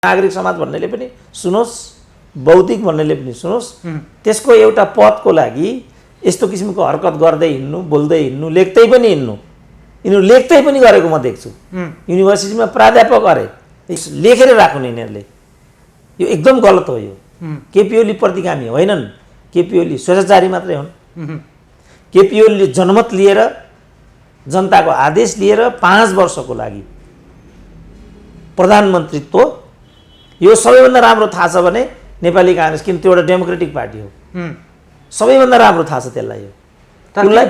नागरिक समाज भन्नेले पनि सुनोस्, बौद्धिक भन्नेले पनि सुनोस्, त्यसको एउटा पदको लागि यस्तो किसिमको हरकत गर्दै हिँड्नु, बोल्दै हिँड्नु, लेख्दै पनि हिँड्नु, यिनीहरू लेख्दै पनि गरेको म देख्छु। युनिभर्सिटीमा प्राध्यापक अरे लेखेर राख्नु यिनीहरूले, यो एकदम गलत हो। यो केपी ओली प्रतिगामी होइनन्, केपी ओली स्वेच्छाचारी मात्रै हुन्। केपी ओलीले जनमत लिएर, जनताको आदेश लिएर 5 वर्षको लागि प्रधानमन्त्रीत्व, यो सबैभन्दा राम्रो थाहा छ भने नेपाली काङ्ग्रेस, किन त्यो एउटा डेमोक्रेटिक पार्टी हो, सबैभन्दा राम्रो थाहा छ त्यसलाई। उसलाई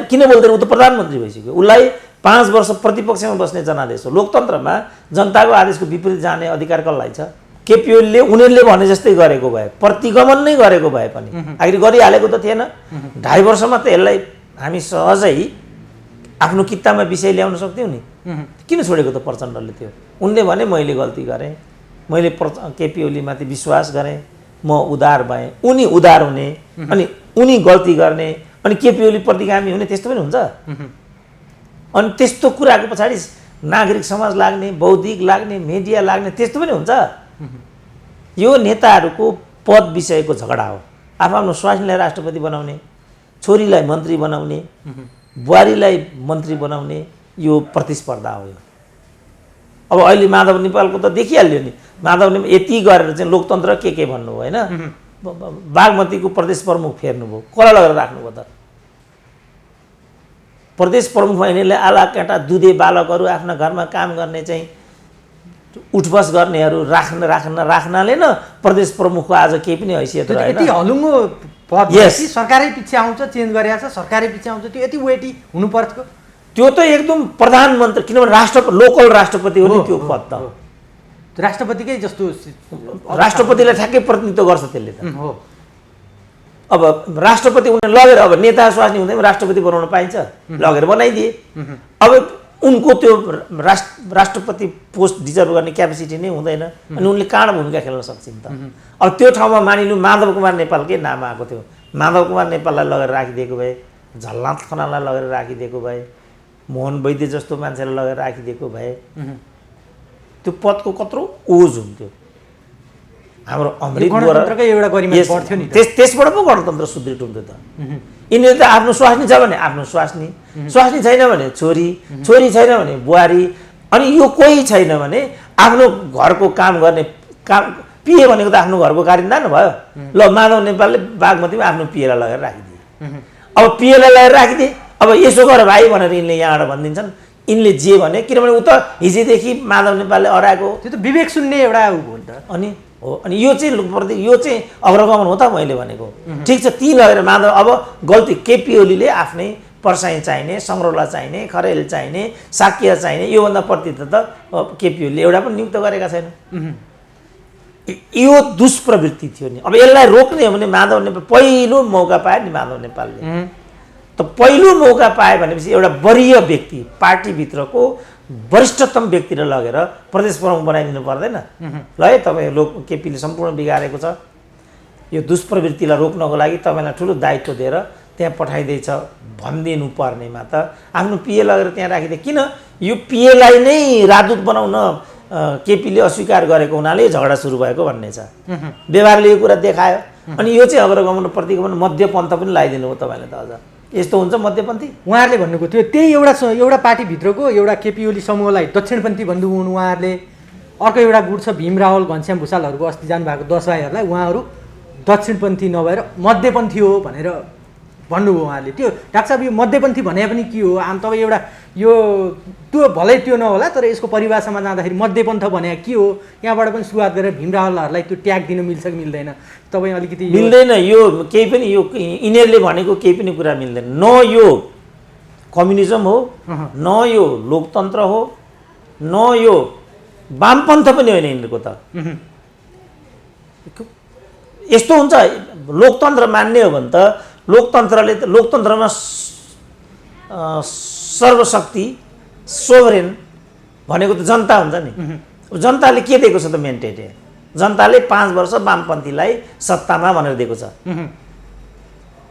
किन बोल्दैन? ऊ त प्रधानमन्त्री भइसक्यो। उसलाई 5 वर्ष प्रतिपक्षमा बस्ने जनादेश हो। लोकतन्त्रमा जनताको आदेशको विपरीत जाने अधिकार कसलाई छ? केपी ओलीले उनीहरूले भने जस्तै गरेको भए, प्रतिगमन नै गरेको भए पनि, आखिर गरिहालेको त थिएन। 2.5 वर्षमा त यसलाई हामी सहजै आफ्नो किताबमा विषय ल्याउन सक्थ्यौँ नि। किन छोडेको त प्रचण्डले? त्यो उनले भने मैले गल्ती गरेँ, मैले केपी ओलीमाथि विश्वास गरेँ, म उदार भएँ, उनी उदार हुने अनि उनी गल्ती गर्ने अनि केपी ओली प्रतिगामी हुने, त्यस्तो पनि हुन्छ? अनि त्यस्तो कुराको पछाडि नागरिक समाज लाग्ने, बौद्धिक लाग्ने, मिडिया लाग्ने, त्यस्तो पनि हुन्छ? यो नेताहरूको पद विषयको झगडा हो। आफ्नो स्वास्नीलाई राष्ट्रपति बनाउने, छोरीलाई मन्त्री बनाउने, बुहारीलाई मन्त्री बनाउने, यो प्रतिस्पर्धा हो। अब अहिले माधव नेपालको त देखिहाल्यो नि, माधव नेपाल यति गरेर चाहिँ लोकतन्त्र के भन्नुभयो होइन? बागमतीको प्रदेश प्रमुख फेर्नुभयो, कसलाई लगेर राख्नुभयो त? प्रदेश प्रमुख यिनीहरूले आला काँटा दुधे बालकहरू, आफ्ना घरमा काम गर्ने चाहिँ उठबस गर्नेहरू राख्नाले न प्रदेश प्रमुखको आज केही पनि हैसियत रहेन। यति हलुङ्गो पद सरकारै पछि आउँछ, चेन्ज गरिरहेछ, सरकारै पछि आउँछ, त्यो यति वेटी हुनु पर्थ्यो? त्यो त एकदम प्रधानमन्त्री, किनभने लोकल राष्ट्रपति हो नि त्यो पद त। राष्ट्रपतिकै जस्तो राष्ट्रपतिलाई ठ्याक्कै प्रतिनिधित्व गर्छ त्यसले त। अब राष्ट्रपति उनीहरूले लगेर, अब नेता स्वास्नी हुँदै राष्ट्रपति बनाउन पाइन्छ? लगेर बनाइदिए। अब उनको त्यो राष्ट्रपति पोस्ट डिजर्भ गर्ने क्यापेसिटी नै हुँदैन, अनि उनले कहाँ भूमिका खेल्न सक्छन् त? अब त्यो ठाउँमा मानिलु माधव कुमार नेपालकै नाम आएको थियो, माधव कुमार नेपाललाई लगेर राखिदिएको भए, झलनाथ खनाललाई लगेर राखिदिएको भए, मोहन वैद्य जस्तो मान्छेलाई लगेर राखिदिएको भए, त्यो पदको कत्रो ओज हुन्थ्यो। हाम्रो अमृत त्यसबाट पो गणतन्त्र सुदृढ हुन्थ्यो त। यिनीहरू त आफ्नो स्वास्नी छ भने आफ्नो स्वास्नी, स्वास्नी छैन भने छोरी, छोरी छैन भने बुहारी, अनि यो कोही छैन भने आफ्नो घरको काम गर्ने पिए भनेको त आफ्नो घरको कारिन्दा न भयो। ल माधव नेपालले बागमतीमा आफ्नो पिएलाई लगेर राखिदिए। अब पिएलाई लगेर राखिदिए, अब यसो गर भाइ भनेर यिनले यहाँबाट भनिदिन्छन्। यिनले जे भने, किनभने ऊ त हिजोदेखि माधव नेपालले हराएको, त्यो त विवेक सुन्ने एउटा हो नि त। अनि यो चाहिँ अग्रगमन हो त मैले भनेको। ठिक छ, ती लगेर माधव, अब गल्ती केपी ओलीले आफ्नै पर्साई चाहिने, सङ्ग्रौला चाहिने, खरेल चाहिने, साकिया चाहिने, योभन्दा प्रतिनिधित्व त केपी ओलीले एउटा पनि नियुक्त गरेका छैन। यो दुष्प्रवृत्ति थियो नि। अब यसलाई रोक्ने हो भने माधव नेपाल पहिलो मौका पाए नि माधव नेपालले। त पहिलो मौका पाए भनेपछि एउटा वरिय व्यक्ति, पार्टीभित्रको वरिष्ठतम व्यक्तिलाई लगेर प्रदेश प्रमुख बनाइदिनु पर्दैन? ल है, तपाईँ केपीले सम्पूर्ण बिगारेको छ, यो दुष्प्रवृत्तिलाई रोक्नको लागि तपाईँलाई ठुलो दायित्व दिएर त्यहाँ पठाइदिएछ भनिदिनु पर्नेमा त आफ्नो पिए लगेर त्यहाँ राखिदिए। किन यो पिएलाई नै राजदूत बनाउन केपीले अस्वीकार गरेको हुनाले झगडा सुरु भएको भन्ने छ। व्यवहारले यो कुरा देखायो। अनि यो चाहिँ अग्रगमन प्रतिगमन मध्यपन्थ पनि लगाइदिनु हो तपाईँले त। अझ यस्तो हुन्छ मध्यपन्थी? उहाँहरूले भन्नुको थियो त्यही एउटा पार्टीभित्रको एउटा केपी ओली समूहलाई दक्षिणपन्थी भन्नुभयो उहाँहरूले। अर्को एउटा गुट छ भीम रावल घनश्याम भुषालहरूको अस्ति जानुभएको 10 भाइहरूलाई, उहाँहरू दक्षिणपन्थी नभएर मध्यपन्थी हो भनेर भन्नुभयो उहाँहरूले। त्यो डाक्टर साहब, यो मध्यपन्थी भने पनि के हो? आम तपाईँ एउटा यो त्यो भलै त्यो नहोला, तर यसको परिभाषामा जाँदाखेरि मध्यपन्थ भने के हो? यहाँबाट पनि सुरुवात गरेर भीम रावलहरूलाई त्यो ट्याग दिन मिल्छ कि मिल्दैन? तपाईँ अलिकति मिल्दैन। यो केही पनि, यो यिनीहरूले भनेको केही पनि कुरा मिल्दैन। न यो कम्युनिजम हो, न यो लोकतन्त्र हो, न यो वामपन्थ पनि होइन यिनीहरूको त। यस्तो हुन्छ, लोकतन्त्र मान्ने हो भने त लोकतन्त्रमा सर्वशक्ति सोभरेन भनेको त जनता हुन्छ नि। जनताले के दिएको छ त मेन्डेट? जनताले 5 वर्ष वामपन्थीलाई सत्तामा भनेर दिएको छ,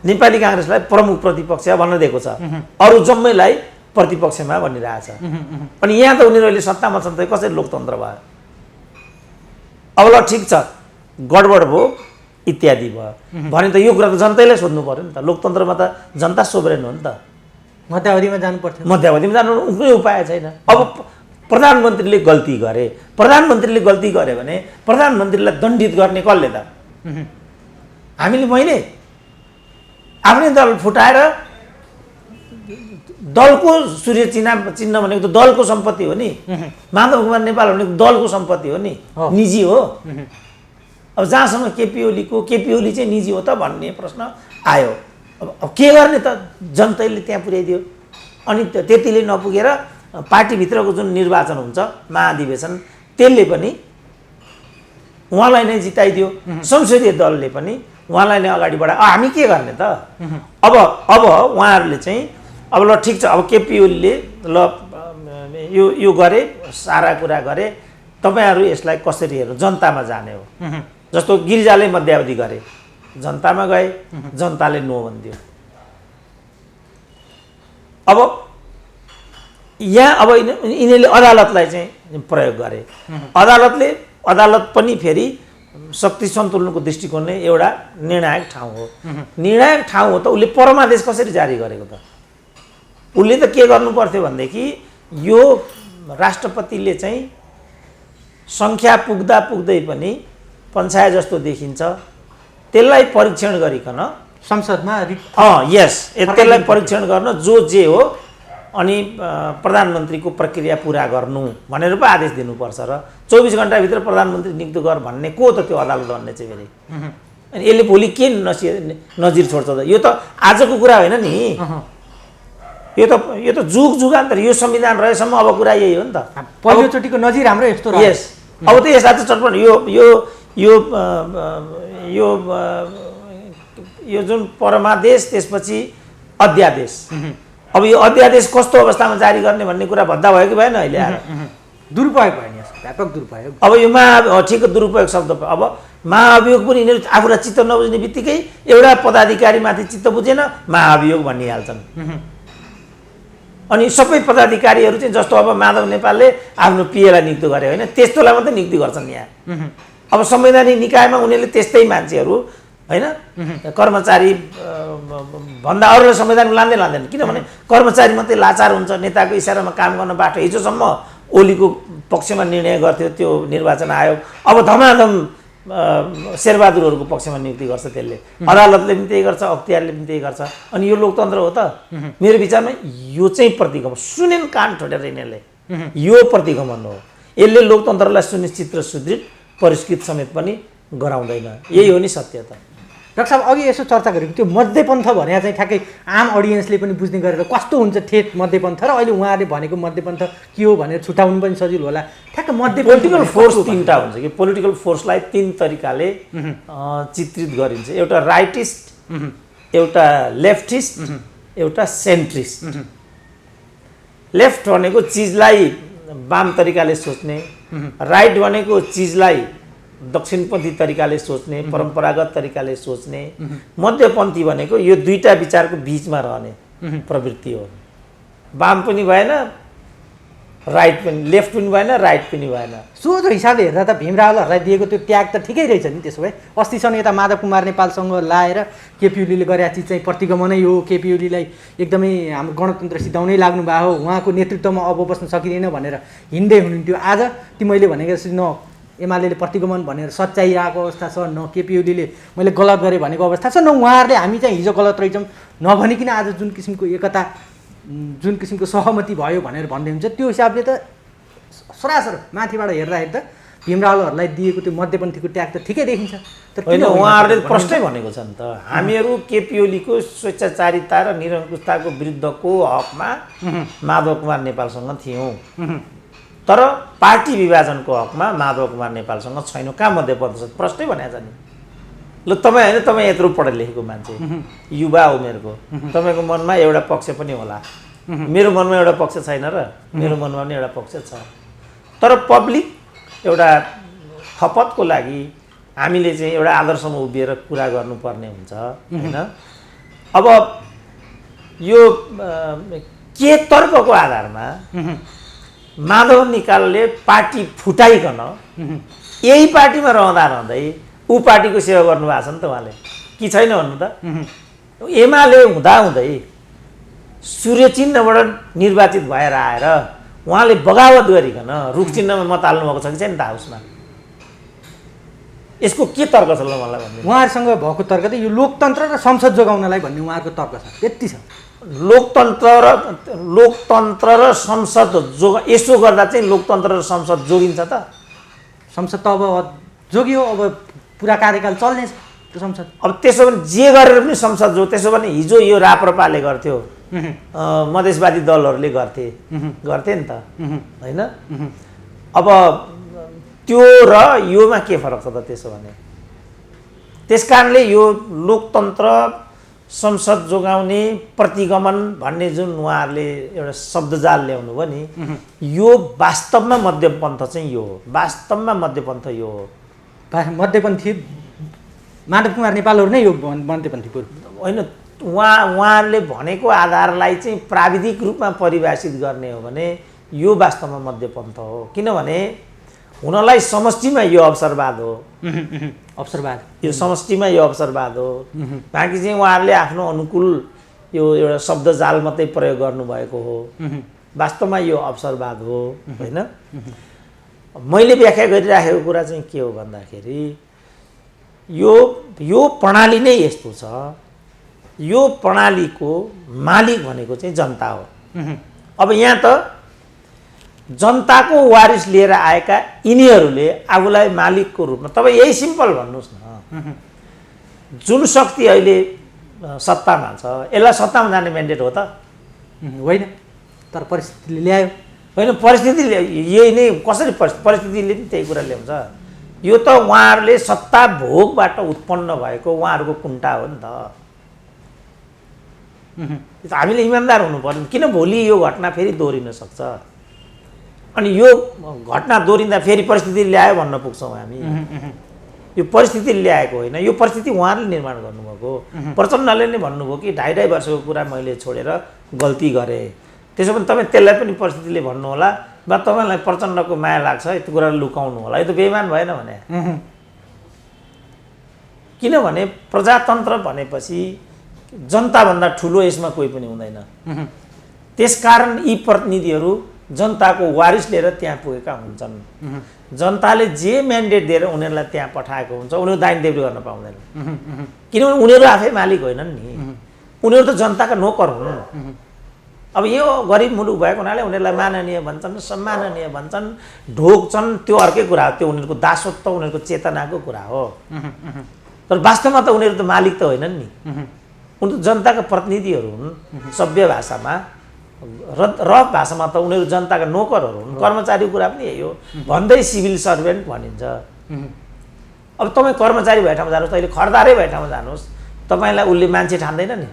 नेपाली काङ्ग्रेसलाई प्रमुख प्रतिपक्ष भनेर दिएको छ, अरू जम्मैलाई प्रतिपक्षमा भनिरहेछ। अनि यहाँ त उनीहरूले सत्तामा छन् त कसरी लोकतन्त्र भयो? अब ल ठिक छ गडबड भयो इत्यादि भयो भने त यो कुरा त जनताले सोध्नु पर्यो नि त। लोकतन्त्रमा त जनता सोभरेन हो नि त। मध्यावधिमा जानु पर्थ्यो। मध्यावधिमा जानु कुनै उपाय छैन। अब प्रधानमन्त्रीले गल्ती गरे, प्रधानमन्त्रीले गल्ती गरे भने प्रधानमन्त्रीलाई दण्डित गर्ने कसले त? हामीले मैले आफ्नै दल फुटाएर दलको सूर्य चिन्ह भनेको त दलको सम्पत्ति हो नि। माधव कुमार नेपाल भनेको दलको सम्पत्ति हो नि, निजी हो। अब जहाँसम्म केपी ओली चाहिँ निजी हो त भन्ने प्रश्न आयो। अब के गर्ने त? जनताले त्यहाँ पुर्याइदियो। अनि त्यतिले नपुगेर पार्टीभित्रको जुन निर्वाचन हुन्छ महाधिवेशन त्यसले पनि उहाँलाई नै जिताइदियो। संसदीय दलले पनि उहाँलाई नै अगाडि बढायो। हामी के गर्ने त? अब उहाँहरूले चाहिँ अब ल ठिक छ, अब केपी ओलीले ल यो गरे, सारा कुरा गरे, तपाईँहरू यसलाई कसरी हेर्नु? जनतामा जाने हो। जस्तो गिरिजाले मध्यावधि गरे, जनतामा गए, जनताले नो भनिदियो। अब यहाँ अब यिनीहरूले अदालतलाई चाहिँ प्रयोग गरे। अदालत पनि फेरि शक्ति सन्तुलनको दृष्टिकोणले एउटा निर्णायक ठाउँ हो। निर्णायक ठाउँ हो त उसले परमादेश कसरी जारी गरेको त? उसले त के गर्नु पर्थ्यो भनेदेखि यो राष्ट्रपतिले चाहिँ सङ्ख्या पुग्दै पनि पञ्चायत जस्तो देखिन्छ, त्यसलाई परीक्षण गरिकन संसदमा यस त्यसलाई परीक्षण गर्न जे हो अनि प्रधानमन्त्रीको प्रक्रिया पुरा गर्नु भनेर पो आदेश दिनुपर्छ र 24 घण्टाभित्र प्रधानमन्त्री नियुक्त गर भन्ने को त? त्यो अदालत भन्ने चाहिँ फेरि। अनि यसले भोलि के नजिर छोड्छ त? यो त आजको कुरा होइन नि, यो त जुगान्तर। यो संविधान रहेसम्म अब कुरा यही हो नि त। पहिलोचोटिको नजिर हाम्रो यस्तो रह्यो। यस अब त यस्ता त चटपट यो जुन परमादेश त्यसपछि अध्यादेश। अब यो अध्यादेश कस्तो अवस्थामा जारी गर्ने भन्ने कुरा भद्दा भयो कि भएन? अहिले आएर दुरुपयोग भयो नि, व्यापक दुरुपयोग। अब यो ठिक दुरुपयोग शब्द। अब महाअभियोग पनि यिनीहरू आफूलाई चित्त नबुझ्ने बित्तिकै एउटा पदाधिकारीमाथि चित्त बुझेन, महाअभियोग भनिहाल्छन्। अनि सबै पदाधिकारीहरू चाहिँ जस्तो अब माधव नेपालले आफ्नो पिएलाई नियुक्त गरे होइन, त्यस्तोलाई मात्रै नियुक्ति गर्छन् यहाँ। अब संवैधानिक निकायमा उनीहरूले त्यस्तै मान्छेहरू होइन, कर्मचारी भन्दा अरूलाई संवैधानिक लाँदैन। किनभने कर्मचारी मात्रै लाचार हुन्छ, नेताको इसारामा काम गर्न बाटो। हिजोसम्म ओलीको पक्षमा निर्णय गर्थ्यो त्यो निर्वाचन आयोग, अब धमाधम शेरबहादुरहरूको पक्षमा नियुक्ति गर्छ त्यसले। अदालतले पनि त्यही गर्छ, अख्तियारले पनि त्यही गर्छ। अनि यो लोकतन्त्र हो त? मेरो विचारमा यो चाहिँ प्रतिगमन, सुनेन कान ठोडेर यिनीहरूले, यो प्रतिगमन हो। यसले लोकतन्त्रलाई सुनिश्चित र सुदृढ परिष्कृत समेत पनि गराउँदैन। यही हो नि सत्य त। डाक्टर साहब अघि यसो चर्चा गरेको त्यो मध्यपन्थ भने चाहिँ ठ्याक्कै आम अडियन्सले पनि बुझ्ने गरेर कस्तो हुन्छ ठेट मध्यपन्थ र अहिले उहाँहरूले भनेको मध्यपन्थ के हो भनेर छुटाउनु पनि सजिलो होला। ठ्याक्क पोलिटिकल फोर्स तीनटा हुन्छ कि पोलिटिकल फोर्सलाई तीन तरिकाले चित्रित गरिन्छ। एउटा राइटिस्ट, एउटा लेफ्टिस्ट, एउटा सेन्ट्रिस्ट। लेफ्ट भनेको चिजलाई वाम तरिकाले सोच्ने, राइट भनेको चिजलाई दक्षिणपन्थी तरिकाले सोच्ने, परम्परागत तरिकाले सोच्ने, मध्यपन्थी भनेको यो दुईटा विचारको बीचमा रहने प्रवृत्ति हो। वाम पनि भएन, राइट पनि, लेफ्ट पनि भएन, राइट पनि भएन। सोझो हिसाबले हेर्दा त भीम रावलहरूलाई दिएको त्यो ट्याग त ठिकै रहेछ नि। त्यसो भए अस्तिसम्म यता माधव कुमार नेपालसँग लाएर केपी ओलीले गरेका चिज चाहिँ प्रतिगमनै हो, केपी ओलीलाई एकदमै हाम्रो गणतन्त्र सिधाउनै लाग्नु भएको हो, उहाँको नेतृत्वमा अब बस्न सकिँदैन भनेर हिँड्दै हुनुहुन्थ्यो। आज ती मैले भनेको जस्तो न एमाले प्रतिगमन भनेर सच्याइरहेको अवस्था छ, न केपी ओलीले मैले गलत गरेँ भनेको अवस्था छ, न उहाँहरूले हामी चाहिँ हिजो गलत रहेछौँ नभनिकन आज जुन किसिमको एकता, जुन किसिमको सहमति भयो भनेर भन्दै हुन्छ। त्यो हिसाबले त सरासर माथिबाट हेर्दाखेरि त भीम रावलहरूलाई दिएको त्यो मध्यपन्थीको ट्याग त ठिकै देखिन्छ। तर किन उहाँहरूले प्रश्नै भनेको छ नि त, हामीहरू केपी ओलीको स्वेच्छाचारिता र निरङ्कुशताको विरुद्धको हकमा माधव कुमार नेपालसँग थियौँ, तर पार्टी विभाजनको हकमा माधव कुमार नेपालसँग छैनौँ। कहाँ मध्यपन्थ छ? प्रश्नै भनेको छ नि। ल तपाईँ होइन, तपाईँ यत्रो पढे लेखेको मान्छे, युवा उमेरको, तपाईँको मनमा एउटा पक्ष पनि होला, मेरो मनमा एउटा पक्ष छैन र मेरो मनमा पनि एउटा पक्ष छ। तर पब्लिक एउटा खपतको लागि हामीले चाहिँ एउटा आदर्शमा उभिएर कुरा गर्नुपर्ने हुन्छ होइन। अब यो के तर्कको आधारमा माधव निकालले पार्टी फुटाइकन यही पार्टीमा रहँदै ऊ पार्टीको सेवा गर्नुभएको छ नि त उहाँले, कि छैन भन्नु त? एमाले हुँदाहुँदै सूर्य चिन्हबाट निर्वाचित भएर आएर उहाँले बगावत गरिकन रुख चिन्हमा मत हाल्नुभएको छ कि छैन त हाउसमा? यसको के तर्क छ ल मलाई भन्नु? उहाँहरूसँग भएको तर्क त यो लोकतन्त्र र संसद जोगाउनलाई भन्ने उहाँहरूको तर्क छ, त्यति छ। लोकतन्त्र र संसद यसो गर्दा चाहिँ लोकतन्त्र र संसद जोगिन्छ त? संसद त अब जोगियो, अब पुरा कार्यकाल चल्नेछ त्यो संसद। अब त्यसो भने जे गरेर पनि संसद जो, त्यसो भने हिजो यो राप्रपाले गर्थ्यो, मधेसवादी दलहरूले गर्थे नि त, होइन? अब त्यो र योमा के फरक छ त त्यसो भने? त्यस कारणले यो लोकतन्त्र संसद जोगाउने प्रतिगमन भन्ने जुन उहाँहरूले एउटा शब्दजाल ल्याउनु भयो नि, यो वास्तवमा मध्यपन्थ चाहिँ यो हो, वास्तवमा मध्यपन्थ यो हो। मध्यपन्थी माधव कुमार नेपालहरू नै यो मध्यपन्थी होइन, उहाँहरूले भनेको आधारलाई चाहिँ प्राविधिक रूपमा परिभाषित गर्ने हो भने यो वास्तवमा मध्यपन्थ हो। किनभने हुनलाई समष्टिमा यो अवसरवाद हो, अवसरवाद, यो समष्टिमा यो अवसरवाद हो। बाँकी चाहिँ उहाँहरूले आफ्नो अनुकूल यो एउटा शब्दजाल मात्रै प्रयोग गर्नुभएको हो, वास्तवमा यो अवसरवाद हो, होइन? मैले व्याख्या गरिराखेको कुरा चाहिँ के हो भन्दाखेरि यो प्रणाली नै यस्तो छ, यो प्रणालीको मालिक भनेको चाहिँ जनता हो। अब यहाँ त जनताको वारिस लिएर आएका यिनीहरूले आफूलाई मालिकको रूपमा, तपाईँ यही सिम्पल भन्नुहोस् न, जुन शक्ति अहिले सत्तामा छ यसलाई सत्तामा जाने म्यान्डेट हो त? होइन, तर परिस्थितिले ल्यायो। होइन, परिस्थितिले यही नै कसरी परिस्थितिले पनि त्यही कुरा ल्याउँछ। यो त उहाँहरूले सत्ता भोगबाट उत्पन्न भएको उहाँहरूको कुण्ठा हो नि त। हामीले इमान्दार हुनु पर्यो। किन भोलि यो घटना फेरि दोहोरिन सक्छ, अनि यो घटना दोहोरिँदा फेरि परिस्थिति ल्यायो भन्न पुग्छौँ हामी। यो परिस्थिति ल्याएको होइन, यो परिस्थिति उहाँहरूले निर्माण गर्नुभएको। प्रचण्डले नै भन्नुभयो कि 2.5 वर्षको कुरा मैले छोडेर गल्ती गरेँ। त्यसो भने तपाईँ त्यसलाई पनि परिस्थितिले भन्नुहोला, वा तपाईँलाई प्रचण्डको माया लाग्छ यति कुरा लुकाउनु होला, यो त बेइमान भएन भने? किनभने प्रजातन्त्र भनेपछि जनताभन्दा ठुलो यसमा कोही पनि हुँदैन। त्यसकारण यी प्रतिनिधिहरू जनताको वारिस लिएर त्यहाँ पुगेका हुन्छन्। जनताले जे म्यान्डेट दिएर उनीहरूलाई त्यहाँ पठाएको हुन्छ, उनीहरू दाइन देब्रे गर्न पाउँदैन। किनभने उनीहरू आफै मालिक होइनन् नि, उनीहरू त जनताका नोकर हुन्। अब यो गरिब मुलुक भएको हुनाले उनीहरूलाई माननीय भन्छन्, सम्माननीय भन्छन्, ढोग्छन्, त्यो अर्कै कुरा हो। त्यो उनीहरूको दासत्व, उनीहरूको चेतनाको कुरा हो। तर वास्तवमा त उनीहरू त मालिक त होइनन् नि, उनीहरू जनताका प्रतिनिधिहरू हुन्। सभ्य भाषामा र भाषामा त उनीहरू जनताका नोकरहरू हुन्। कर्मचारीको कुरा पनि यही हो, भन्दै सिभिल सर्भेन्ट भनिन्छ। अब तपाईँ कर्मचारी भए ठाउँमा जानुहोस्, अहिले खरदारै भए ठाउँमा जानुहोस्, तपाईँलाई उसले मान्छे ठान्दैन नि,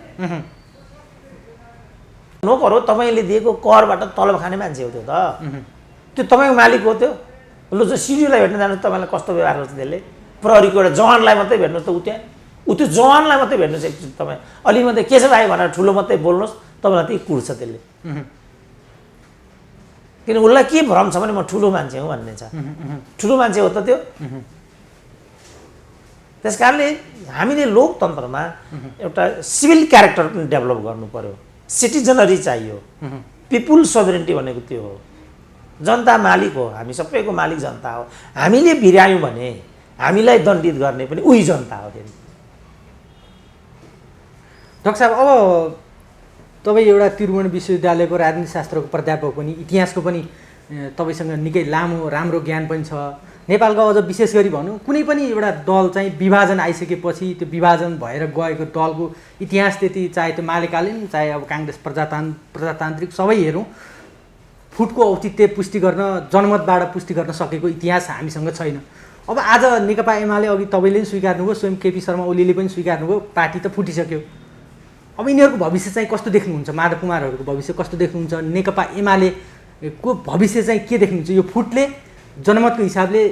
नोकर हो। तपाईँले दिएको करबाट तलब खाने मान्छे हो त्यो त, त्यो तपाईँको मालिक हो। त्यो ल जो सिडिओलाई भेट्न जानुहोस्, तपाईँलाई कस्तो व्यवहार गर्छ त्यसले? प्रहरीको एउटा जवानलाई मात्रै भेट्नुहोस् त, ऊ त्यो जवानलाई मात्रै भेट्नुहोस् एकचोटि तपाईँ, अलि मात्रै के छ भाइ भनेर ठुलो मात्रै बोल्नुहोस्, तपाईँलाई त्यही कुर्छ त्यसले। किन उसलाई के भ्रम छ भने म ठुलो मान्छे हुँ भन्ने छ। ठुलो मान्छे हो त त्यो। त्यस कारणले हामीले लोकतन्त्रमा एउटा सिभिल क्यारेक्टर पनि डेभलप गर्नु पर्यो। सिटिजनरी चाहियो। पिपुल सोभरेन्टी भनेको त्यो हो। जनता मालिक हो, हामी सबैको मालिक जनता हो। हामीले बिरायौँ भने हामीलाई दण्डित गर्ने पनि उही जनता हो। फेरि डाक्टर साहब, अब तपाईँ एउटा त्रिभुवन विश्वविद्यालयको राजनीतिशास्त्रको प्राध्यापक पनि, इतिहासको पनि तपाईँसँग निकै लामो राम्रो ज्ञान पनि छ। नेपालको अझ विशेष गरी भनौँ, कुनै पनि एउटा दल चाहिँ विभाजन आइसकेपछि त्यो विभाजन भएर गएको दलको इतिहास त्यति, चाहे त्यो मालेकालीन, चाहे अब काङ्ग्रेस प्रजातान्त्रिक सबै हेरौँ, फुटको औचित्य पुष्टि गर्न, जनमतबाट पुष्टि गर्न सकेको इतिहास हामीसँग छैन। अब आज नेकपा एमाले, अघि तपाईँले पनि स्वीकार्नुभयो, स्वयं केपी शर्मा ओलीले पनि स्वीकार्नुभयो, पार्टी त फुटिसक्यो। अब यिनीहरूको भविष्य चाहिँ कस्तो देख्नुहुन्छ? माधव कुमारहरूको भविष्य कस्तो देख्नुहुन्छ? नेकपा एमालेको भविष्य चाहिँ के देख्नुहुन्छ? यो फुटले जनमतको हिसाबले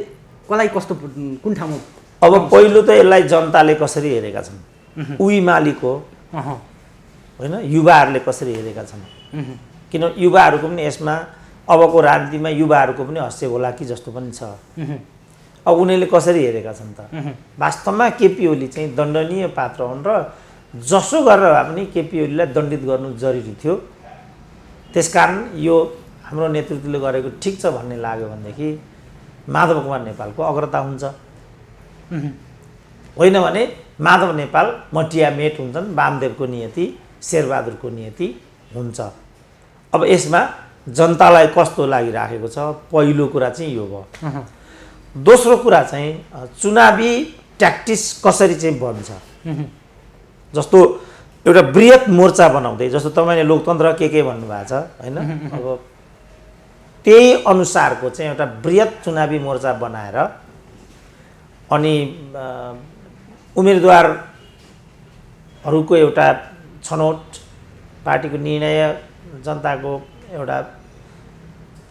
कसलाई कस्तो, कुन ठाउँमा? अब पहिलो त यसलाई जनताले कसरी हेरेका छन्, उही मालिक हो होइन, युवाहरूले कसरी हेरेका छन्। किन युवाहरूको पनि यसमा, अबको राजनीतिमा युवाहरूको पनि हस्य होला कि जस्तो पनि छ। अब उनीहरूले कसरी हेरेका छन् त? वास्तवमा केपी ओली चाहिँ दण्डनीय पात्र हुन् र जसो गरेर भए पनि केपी ओलीलाई दण्डित गर्नु जरुरी थियो। त्यसकारण यो हाम्रो नेतृत्वले गरेको ठिक छ भन्ने लाग्यो भनेदेखि माधव कुमार नेपालको अग्रता हुन्छ। होइन भने माधव नेपाल मटिया मेट हुन्छन्, वामदेवको नियति, शेरबहादुरको नियति हुन्छ। अब यसमा जनतालाई कस्तो लागिराखेको छ, पहिलो कुरा चाहिँ यो भयो। दोस्रो कुरा चाहिँ चुनावी ट्याक्टिस कसरी चाहिँ बन्छ। जस्तो एउटा बृहत मोर्चा बनाउँदै, जस्तो तपाईँले लोकतन्त्र के भन्नुभएको छ होइन, अब त्यही अनुसारको चाहिँ एउटा बृहत चुनावी मोर्चा बनाएर अनि उम्मेदवारहरूको एउटा छनौट, पार्टीको निर्णय, जनताको एउटा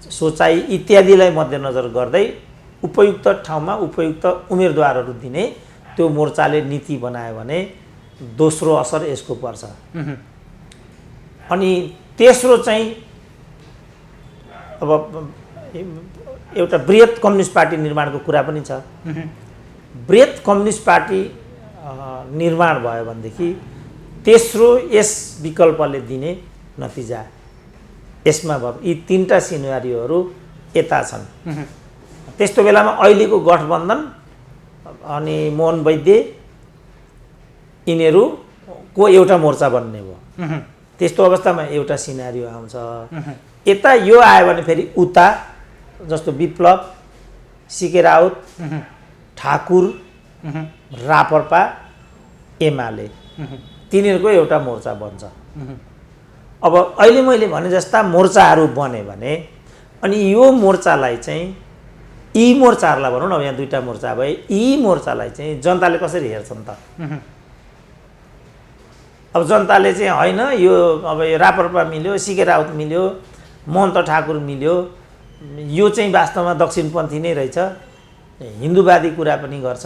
सोचाइ इत्यादिलाई मध्यनजर गर्दै उपयुक्त ठाउँमा उपयुक्त उम्मेदवारहरू दिने त्यो मोर्चाले नीति बनायो भने दोस्रो असर यसको पर्छ। अनि तेस्रो चाहिँ अब एउटा बृहत कम्युनिस्ट पार्टी निर्माणको कुरा पनि छ। बृहत कम्युनिस्ट पार्टी निर्माण भयो भनेदेखि तेस्रो यस विकल्पले दिने नतिजा यसमा भयो। यी तीनटा सिनेरियोहरू यता छन्। त्यस्तो बेलामा अहिलेको गठबन्धन अनि मोहन वैद्य यिनीहरूको एउटा मोर्चा बन्ने भयो। त्यस्तो अवस्थामा एउटा सिनेरियो आउँछ। यता यो आयो भने फेरि उता जस्तो विप्लव, सीके राउत, ठाकुर, रापरपा, एमाले तिनीहरूको एउटा मोर्चा बन्छ। अब अहिले मैले भने जस्ता मोर्चाहरू बने भने अनि यो मोर्चालाई चाहिँ यी मोर्चाहरूलाई भनौँ न, अब यहाँ दुईवटा मोर्चा भए, यी मोर्चालाई चाहिँ जनताले कसरी हेर्छन् त? अब जनताले चाहिँ होइन यो अब यो रापरपा मिल्यो, सीके राउत मिल्यो, महन्त ठाकुर मिल्यो, यो चाहिँ वास्तवमा दक्षिणपन्थी नै रहेछ, हिन्दूवादी कुरा पनि गर्छ।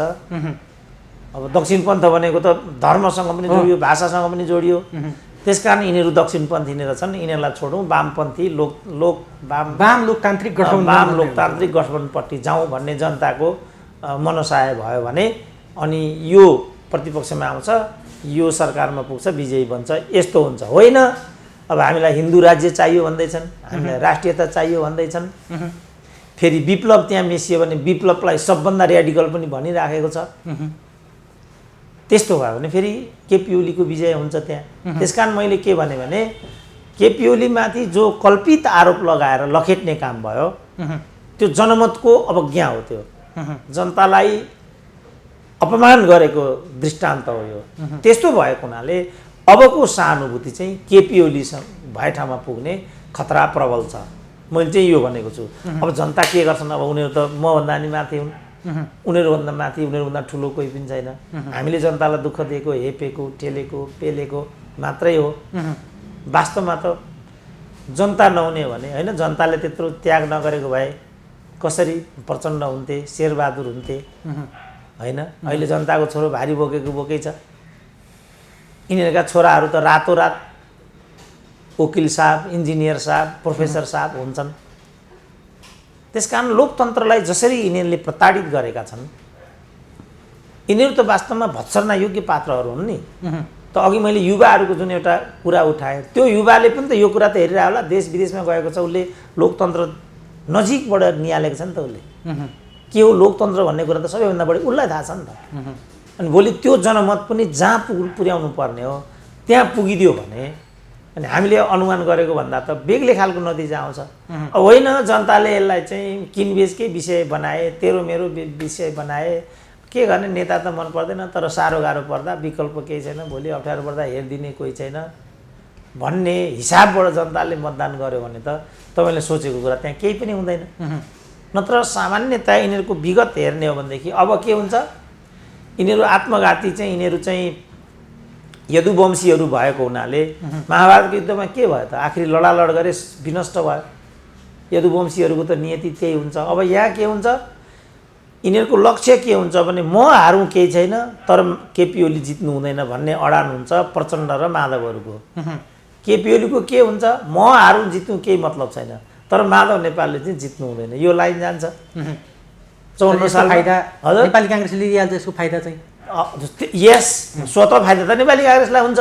अब दक्षिणपन्थ भनेको त धर्मसँग पनि जोडियो, भाषासँग पनि जोडियो। त्यसकारण यिनीहरू दक्षिणपन्थी नै रहेछन्, यिनीहरूलाई छोडौँ, वामपन्थी वाम लोकतान्त्रिक गठबन्धनपट्टि जाउँ भन्ने जनताको मनसाय भयो भने अनि यो प्रतिपक्षमा आउँछ, यो सरकारमा पुग्छ, विजयी बन्छ, यस्तो हुन्छ। होइन अब हामीलाई हिन्दू राज्य चाहियो भन्दैछन्, हामीलाई राष्ट्रियता चाहियो भन्दैछन्। फेरि विप्लव त्यहाँ मिसियो भने विप्लवलाई सबभन्दा र्याडिकल पनि भनिराखेको छ। त्यस्तो भयो भने फेरि केपी ओलीको विजय हुन्छ त्यहाँ। त्यसकारण मैले के भने केपी ओलीमाथि जो कल्पित आरोप लगाएर लखेट्ने काम भयो त्यो जनमतको अवज्ञा हो। त्यो जनतालाई अपमान गरेको दृष्टान्त हो यो। त्यस्तो भएको हुनाले अबको सहानुभूति चाहिँ केपी ओलीसँग भए ठाउँमा पुग्ने खतरा प्रबल छ। मैले चाहिँ यो भनेको छु। अब जनता के गर्छन्, अब उनीहरू त मभन्दा नि माथि हुन्, उनीहरूभन्दा माथि, उनीहरूभन्दा ठुलो कोही पनि छैन। हामीले जनतालाई दुःख दिएको, हेपेको, ठेलेको, पेलेको मात्रै हो। वास्तवमा त जनता नहुने भने होइन, जनताले त्यत्रो त्याग नगरेको भए कसरी प्रचण्ड हुन्थे, शेरबहादुर हुन्थे होइन। अहिले जनताको छोरो भारी बोकेको बोकै छ। यिनीहरूका छोराहरू त रातोरात वकिल साहब, इन्जिनियर साहब, प्रोफेसर साहब हुन्छन्। त्यसकारण लोकतन्त्रलाई जसरी यिनीहरूले प्रताडित गरेका छन्, यिनीहरू त वास्तवमा भत्सर्न योग्य पात्रहरू हुन् नि। त अघि मैले युवाहरूको जुन एउटा कुरा उठाएँ, त्यो युवाले पनि त यो कुरा त हेरिरह होला। देश विदेशमा गएको छ, उसले लोकतन्त्र नजिकबाट निहालेको छ नि त। उसले के हो लोकतन्त्र भन्ने कुरा त सबैभन्दा बढी उसलाई थाहा छ नि त। अनि भोलि त्यो जनमत पनि जहाँ पुर्याउनु पर्ने हो त्यहाँ पुगिदियो भने अनि हामीले अनुमान गरेको भन्दा त बेग्लै खालको नतिजा आउँछ। होइन जनताले यसलाई चाहिँ किनबेचकै विषय बनाए, तेरो मेरो विषय बनाए, के गर्ने, नेता त मन पर्दैन तर साह्रो गाह्रो पर्दा विकल्प केही छैन, भोलि अप्ठ्यारो पर्दा हेरिदिने कोही छैन भन्ने हिसाबबाट जनताले मतदान गर्यो भने त तपाईँले सोचेको कुरा त्यहाँ केही पनि हुँदैन। नत्र सामान्यतया यिनीहरूको विगत हेर्ने हो भनेदेखि अब के हुन्छ, यिनीहरू आत्मघाती चाहिँ यिनीहरू चाहिँ यदुवंशीहरू भएको हुनाले महाभारतको युद्धमा के भयो त, आखिरी लडालड गरे विनष्ट भयो। यदुवंशीहरूको त नियति त्यही हुन्छ। अब यहाँ के हुन्छ, यिनीहरूको लक्ष्य के हुन्छ भने म हारौँ केही छैन तर केपी ओली जित्नु हुँदैन भन्ने अडान हुन्छ प्रचण्ड र माधवहरूको। केपी ओलीको के हुन्छ, म हारौँ जित्नु केही मतलब छैन तर माधव नेपालले चाहिँ जित्नु हुँदैन, यो लाइन जान्छ। 54 सालमा फाइदा हजुर नेपाली काङ्ग्रेसले लिइहाल्छ यसको फाइदा चाहिँ यस स्वतः फाइदा त नेपाली काङ्ग्रेसलाई हुन्छ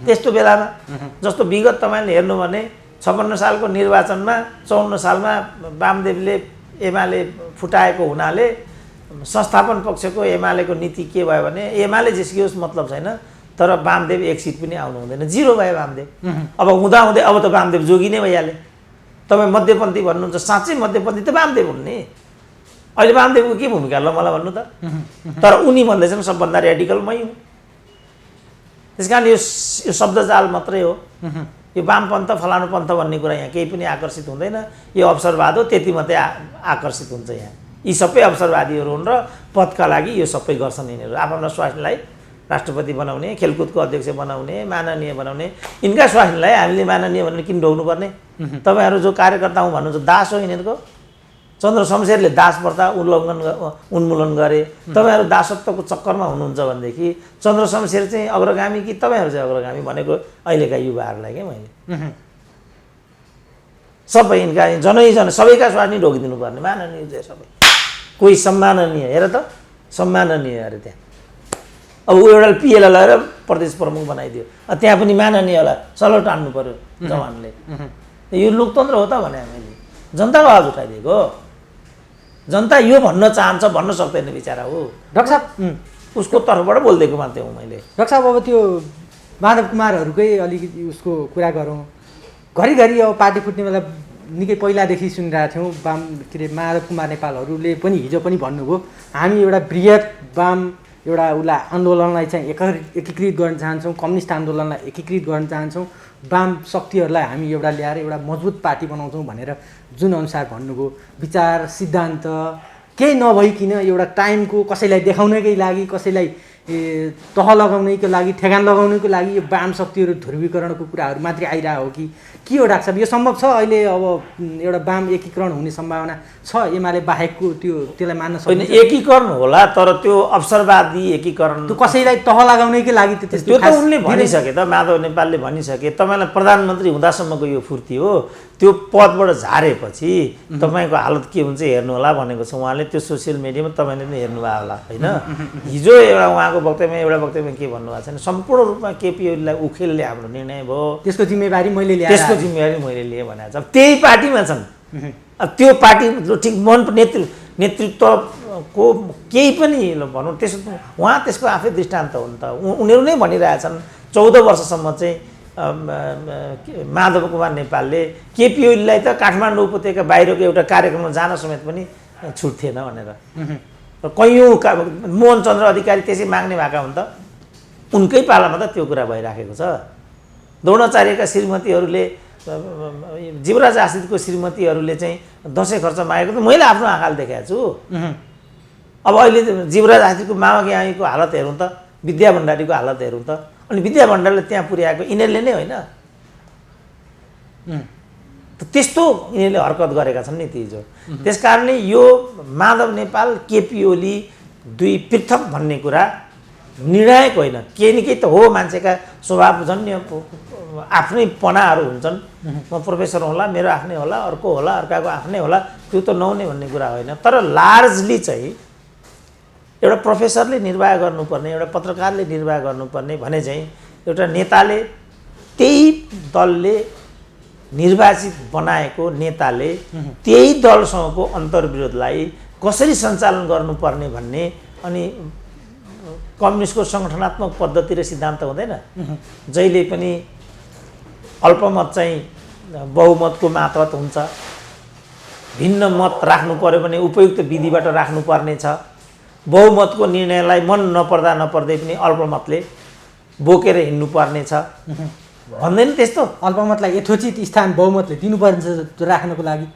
त्यस्तो बेलामा जस्तो विगत तपाईँले हेर्नु भने 56 सालको निर्वाचनमा 54 सालमा वामदेवले एमाले फुटाएको हुनाले संस्थापन पक्षको एमालेको नीति के भयो भने एमाले जिस्कियोस् मतलब छैन तर वामदेव एक सिट पनि आउनु हुँदैन जिरो भयो वामदेव अब हुँदाहुँदै अब त वामदेव जोगी नै भइहाले तपाईँ मध्यपन्थी भन्नुहुन्छ साँच्चै मध्यपन्थी त वामदेव हुन् नि अहिले वामदेवको के भूमिका ल मलाई भन्नु त तर उनी भन्दैछन् सबभन्दा रेडिकल मै हुँ त्यस कारण यो शब्दजाल मात्रै हो यो वामपन्थ फलानु पन्थ भन्ने कुरा यहाँ केही पनि आकर्षित हुँदैन यो अवसरवाद हो त्यति मात्रै आकर्षित हुन्छ यहाँ यी सबै अवसरवादीहरू हुन् र पदका लागि यो सबै गर्छन् यिनीहरू आफ्नो स्वास्नीलाई राष्ट्रपति बनाउने खेलकुदको अध्यक्ष बनाउने माननीय बनाउने यिनका स्वास्नीलाई हामीले माननीय भनेर किन ढोग्नुपर्ने तपाईँहरू जो कार्यकर्ता हुँ भन्नुहुन्छ दास हो यिनीहरूको चन्द्र शमशेरले दास प्रथा उन्मूलन गरे तपाईँहरू दासत्वको चक्करमा हुनुहुन्छ भनेदेखि चन्द्र शमशेर चाहिँ अग्रगामी कि तपाईँहरू चाहिँ अग्रगामी भनेको अहिलेका युवाहरूलाई क्या मैले सबै यिनका जन सबैका स्वास्नी ढोकिदिनु पर्ने माननीय सबै कोही सम्माननीय हेर त सम्माननीय अरे त्यहाँ अब ऊ एउटा पिएलाई लगेर प्रदेश प्रमुख बनाइदियो त्यहाँ पनि माननीयलाई सलो टान्नु पर्यो जवानले यो लोकतन्त्र हो त भने मैले जनताको आवाज उठाइदिएको जनता यो भन्न चाहन्छ भन्न सक्दैन बिचरा हो डाक्टर साहब उसको तर्फबाट बोलिदिएको मात्रै हो मैले डाक्टर साहब अब त्यो माधव कुमारहरूकै अलिकति उसको कुरा गरौँ घरिघरि अब पार्टी फुट्ने बेला निकै पहिलादेखि सुनिरहेको थियौँ वाम के अरे माधव कुमार नेपालहरूले पनि हिजो पनि भन्नुभयो हामी एउटा बृहत वाम एउटा उसलाई आन्दोलनलाई चाहिँ एकीकृत गर्न चाहन्छौँ कम्युनिस्ट आन्दोलनलाई एकीकृत गर्न चाहन्छौँ वाम शक्तिहरूलाई हामी एउटा ल्याएर एउटा मजबुत पार्टी बनाउँछौँ भनेर जुन अनुसार भन्नुभयो विचार सिद्धान्त केही नभइकन एउटा टाइमको कसैलाई देखाउनकै लागि कसैलाई तह लगाउनैको लागि ठेगान लगाउनको लागि यो वाम शक्तिहरू ध्रुवीकरणको कुराहरू मात्रै आइरहेको हो कि हो डाक्टर साहब यो सम्भव छ अहिले अब एउटा वाम एकीकरण हुने सम्भावना छ एमाले बाहेकको त्यसलाई मान्न सक्दैन एकीकरण होला तर त्यो अवसरवादी एकीकरण त्यो कसैलाई तह लगाउनकै लागि त्यो त उनले भनिसके त माधव नेपालले भनिसके तपाईँलाई प्रधानमन्त्री हुँदासम्मको यो फुर्ती हो त्यो पदबाट झारेपछि तपाईँको हालत के हुन्छ हेर्नु होला भनेको छ उहाँले त्यो सोसियल मिडियामा तपाईँले पनि हेर्नुभयो होला होइन हिजो एउटा उहाँको वक्तव्यमा के भन्नुभएको छैन सम्पूर्ण रूपमा केपी ओलीलाई उखेलले हाम्रो निर्णय भयो त्यसको जिम्मेवारी मैले लिएँ भनेको छ त्यही पार्टीमा छन् त्यो पार्टी ठिक नेतृत्वको केही पनि भनौँ त्यसो उहाँ त्यसको आफै दृष्टान्त हो नि त उनीहरू नै भनिरहेछन् 14 वर्षसम्म चाहिँ माधव कुमार नेपालले केपी ओलीलाई त काठमाडौँ उपत्यका बाहिरको एउटा कार्यक्रममा जान समेत पनि छुट थिएन भनेर कैयौँ मोहन चन्द्र अधिकारी त्यसै माग्ने भएका हुन् त उनकै पालामा त त्यो कुरा भइराखेको छ द्रोणाचार्यका श्रीमतीहरूले जीवराज आश्रितको श्रीमतीहरूले चाहिँ दसैँ खर्च मागेको त मैले आफ्नो आँखाले देखाएको छु अब अहिले जीवराज आश्रितको मामाकी आईको हालत हेरौँ त विद्या भण्डारीको हालत हेरौँ त अनि विद्या भण्डारीले त्यहाँ पुर्याएको यिनीहरूले नै होइन त्यस्तो यिनीहरूले हरकत गरेका छन् नि तिजो त्यस कारणले यो माधव नेपाल केपी ओली दुई पृथक भन्ने कुरा निर्णायक होइन केही न केही त हो मान्छेका स्वभावजन्य आफ्नै पनाहरू हुन्छन् म प्रोफेसर होला मेरो आफ्नै होला अर्को होला अर्काको आफ्नै होला त्यो त नहुने भन्ने कुरा होइन तर लार्जली चाहिँ एउटा प्रोफेसरले निर्वाह गर्नुपर्ने एउटा पत्रकारले निर्वाह गर्नुपर्ने भने चाहिँ एउटा नेताले त्यही दलले निर्वाचित बनाएको नेताले त्यही दलसँगको अन्तर्विरोधलाई कसरी सञ्चालन गर्नुपर्ने भन्ने अनि कम्युनिस्टको सङ्गठनात्मक पद्धति र सिद्धान्त हुँदैन जहिले पनि अल्पमत चाहिँ बहुमतको मातहत हुन्छ भिन्न मत राख्नु पर्यो भने उपयुक्त विधिबाट राख्नुपर्ने छ बहुमतको निर्णयलाई मन नपर्दै पनि अल्पमतले बोकेर हिँड्नुपर्ने छ भन्दैन त्यस्तो अल्पमतलाई यथोचित स्थान बहुमतले दिनुपर्छ राख्नको लागि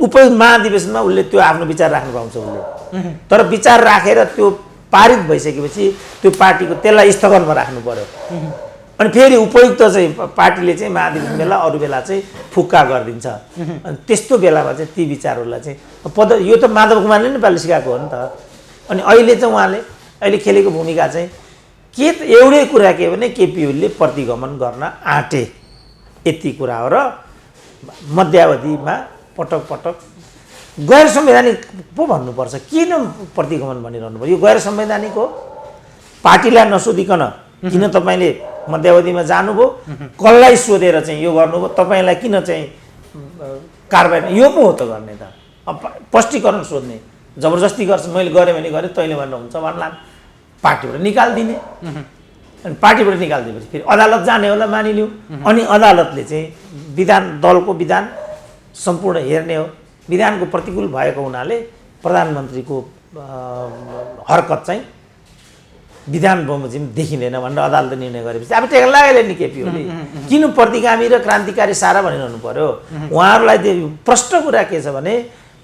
उपयुक्त महाधिवेशनमा उसले त्यो आफ्नो विचार राख्नु पाउँछ उसले तर विचार राखेर त्यो पारित भइसकेपछि त्यो पार्टीको त्यसलाई स्थगनमा राख्नु पर्यो अनि फेरि उपयुक्त चाहिँ पार्टीले चाहिँ महाधिवेशन बेला अरू बेला चाहिँ फुक्का गरिदिन्छ अनि त्यस्तो बेलामा चाहिँ ती विचारहरूलाई चाहिँ यो त माधव कुमारले नेपालले सिकाएको हो नि त अनि अहिले चाहिँ उहाँले अहिले खेलेको भूमिका चाहिँ के त एउटै कुरा के भने केपी ओलीले प्रतिगमन गर्न आँटे यति कुरा हो र मध्यावधिमा पटक पटक गैर संवैधानिक पो भन्नुपर्छ, किन प्रतिगमन भनिरहनु पर्यो? यो गैर संवैधानिक हो। पार्टीलाई नसोधिकन किन तपाईँले मध्यावधिमा जानुभयो? कसलाई सोधेर चाहिँ यो गर्नुभयो? तपाईँलाई किन चाहिँ कारबाही? यो पो हो त गर्ने त। स्पष्टीकरण सोध्ने, जबरजस्ती गर्छ, मैले गरेँ भने गरेँ, तैँले भनेर हुन्छ भन्ला, पार्टीबाट निकालिदिने। अनि पार्टीबाट निकालिदिएपछि फेरि अदालत जाने होला, मानिलिउँ। अनि अदालतले चाहिँ विधान दलको विधान सम्पूर्ण हेर्ने हो। विधानको प्रतिकूल भएको हुनाले प्रधानमन्त्रीको हरकत चाहिँ विधान बमोजिम देखिँदैन भनेर अदालतले निर्णय गरेपछि अब टेक लागेले नि केपी ओली किन प्रतिगामी र क्रान्तिकारी सारा भनिरहनु पर्यो? उहाँहरूलाई प्रष्ट कुरा के छ भने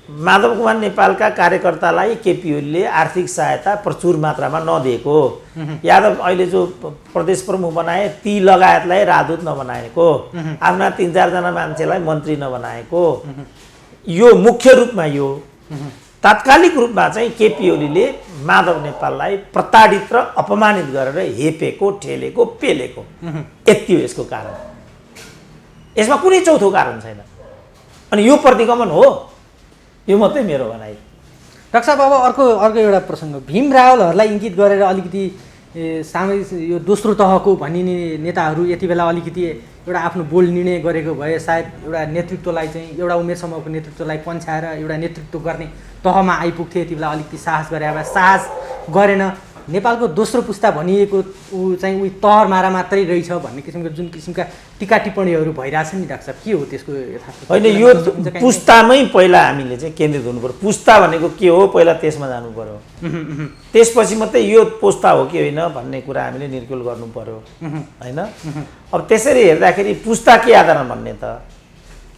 माधव कुमार नेपालका कार्यकर्तालाई केपी ओलीले आर्थिक सहायता प्रचुर मात्रामा नदिएको, यादव अहिले जो प्रदेश प्रमुख बनाए ती लगायतलाई राजदूत नबनाएको, आफ्ना 3-4 जना मान्छेलाई मन्त्री नबनाएको, यो मुख्य रूपमा यो तात्कालिक रूपमा चाहिँ केपी ओलीले माधव नेपाललाई प्रताडित र अपमानित गरेर हेपेको, ठेलेको, पेलेको, यति हो यसको कारण। यसमा कुनै चौथो कारण छैन। अनि यो प्रतिगमन हो, यो मात्रै मेरो भनाइ। डाक्टर साहब, अब अर्को एउटा प्रसङ्ग, भीम रावलहरूलाई इङ्गित गरेर अलिकति सामूहिक यो दोस्रो तहको भनिने नेताहरू यति बेला अलिकति एउटा आफ्नो बोल्ड निर्णय गरेको भए सायद एउटा नेतृत्वलाई चाहिँ एउटा उमेर समूहको नेतृत्वलाई पन्छाएर एउटा नेतृत्व गर्ने तहमा आइपुग्थे। यति बेला अलिकति साहस गरे, अब साहस गरेन। नेपालको दोस्रो पुस्ता भनिएको ऊ चाहिँ उही तहर मारा मात्रै रहेछ भन्ने किसिमको जुन किसिमका टिका टिप्पणीहरू भइरहेछन् नि डाक्टर साहब, के हो त्यसको यथार्थ? होइन, यो पुस्तामै पहिला हामीले चाहिँ केन्द्रित हुनु पर्यो। पुस्ता भनेको के हो पहिला त्यसमा जानु पर्यो, त्यसपछि मात्रै यो पुस्ता हो कि होइन भन्ने कुरा हामीले निर्कुल गर्नु पर्यो, होइन? अब त्यसरी हेर्दाखेरि पुस्ता के आधारमा भन्ने त?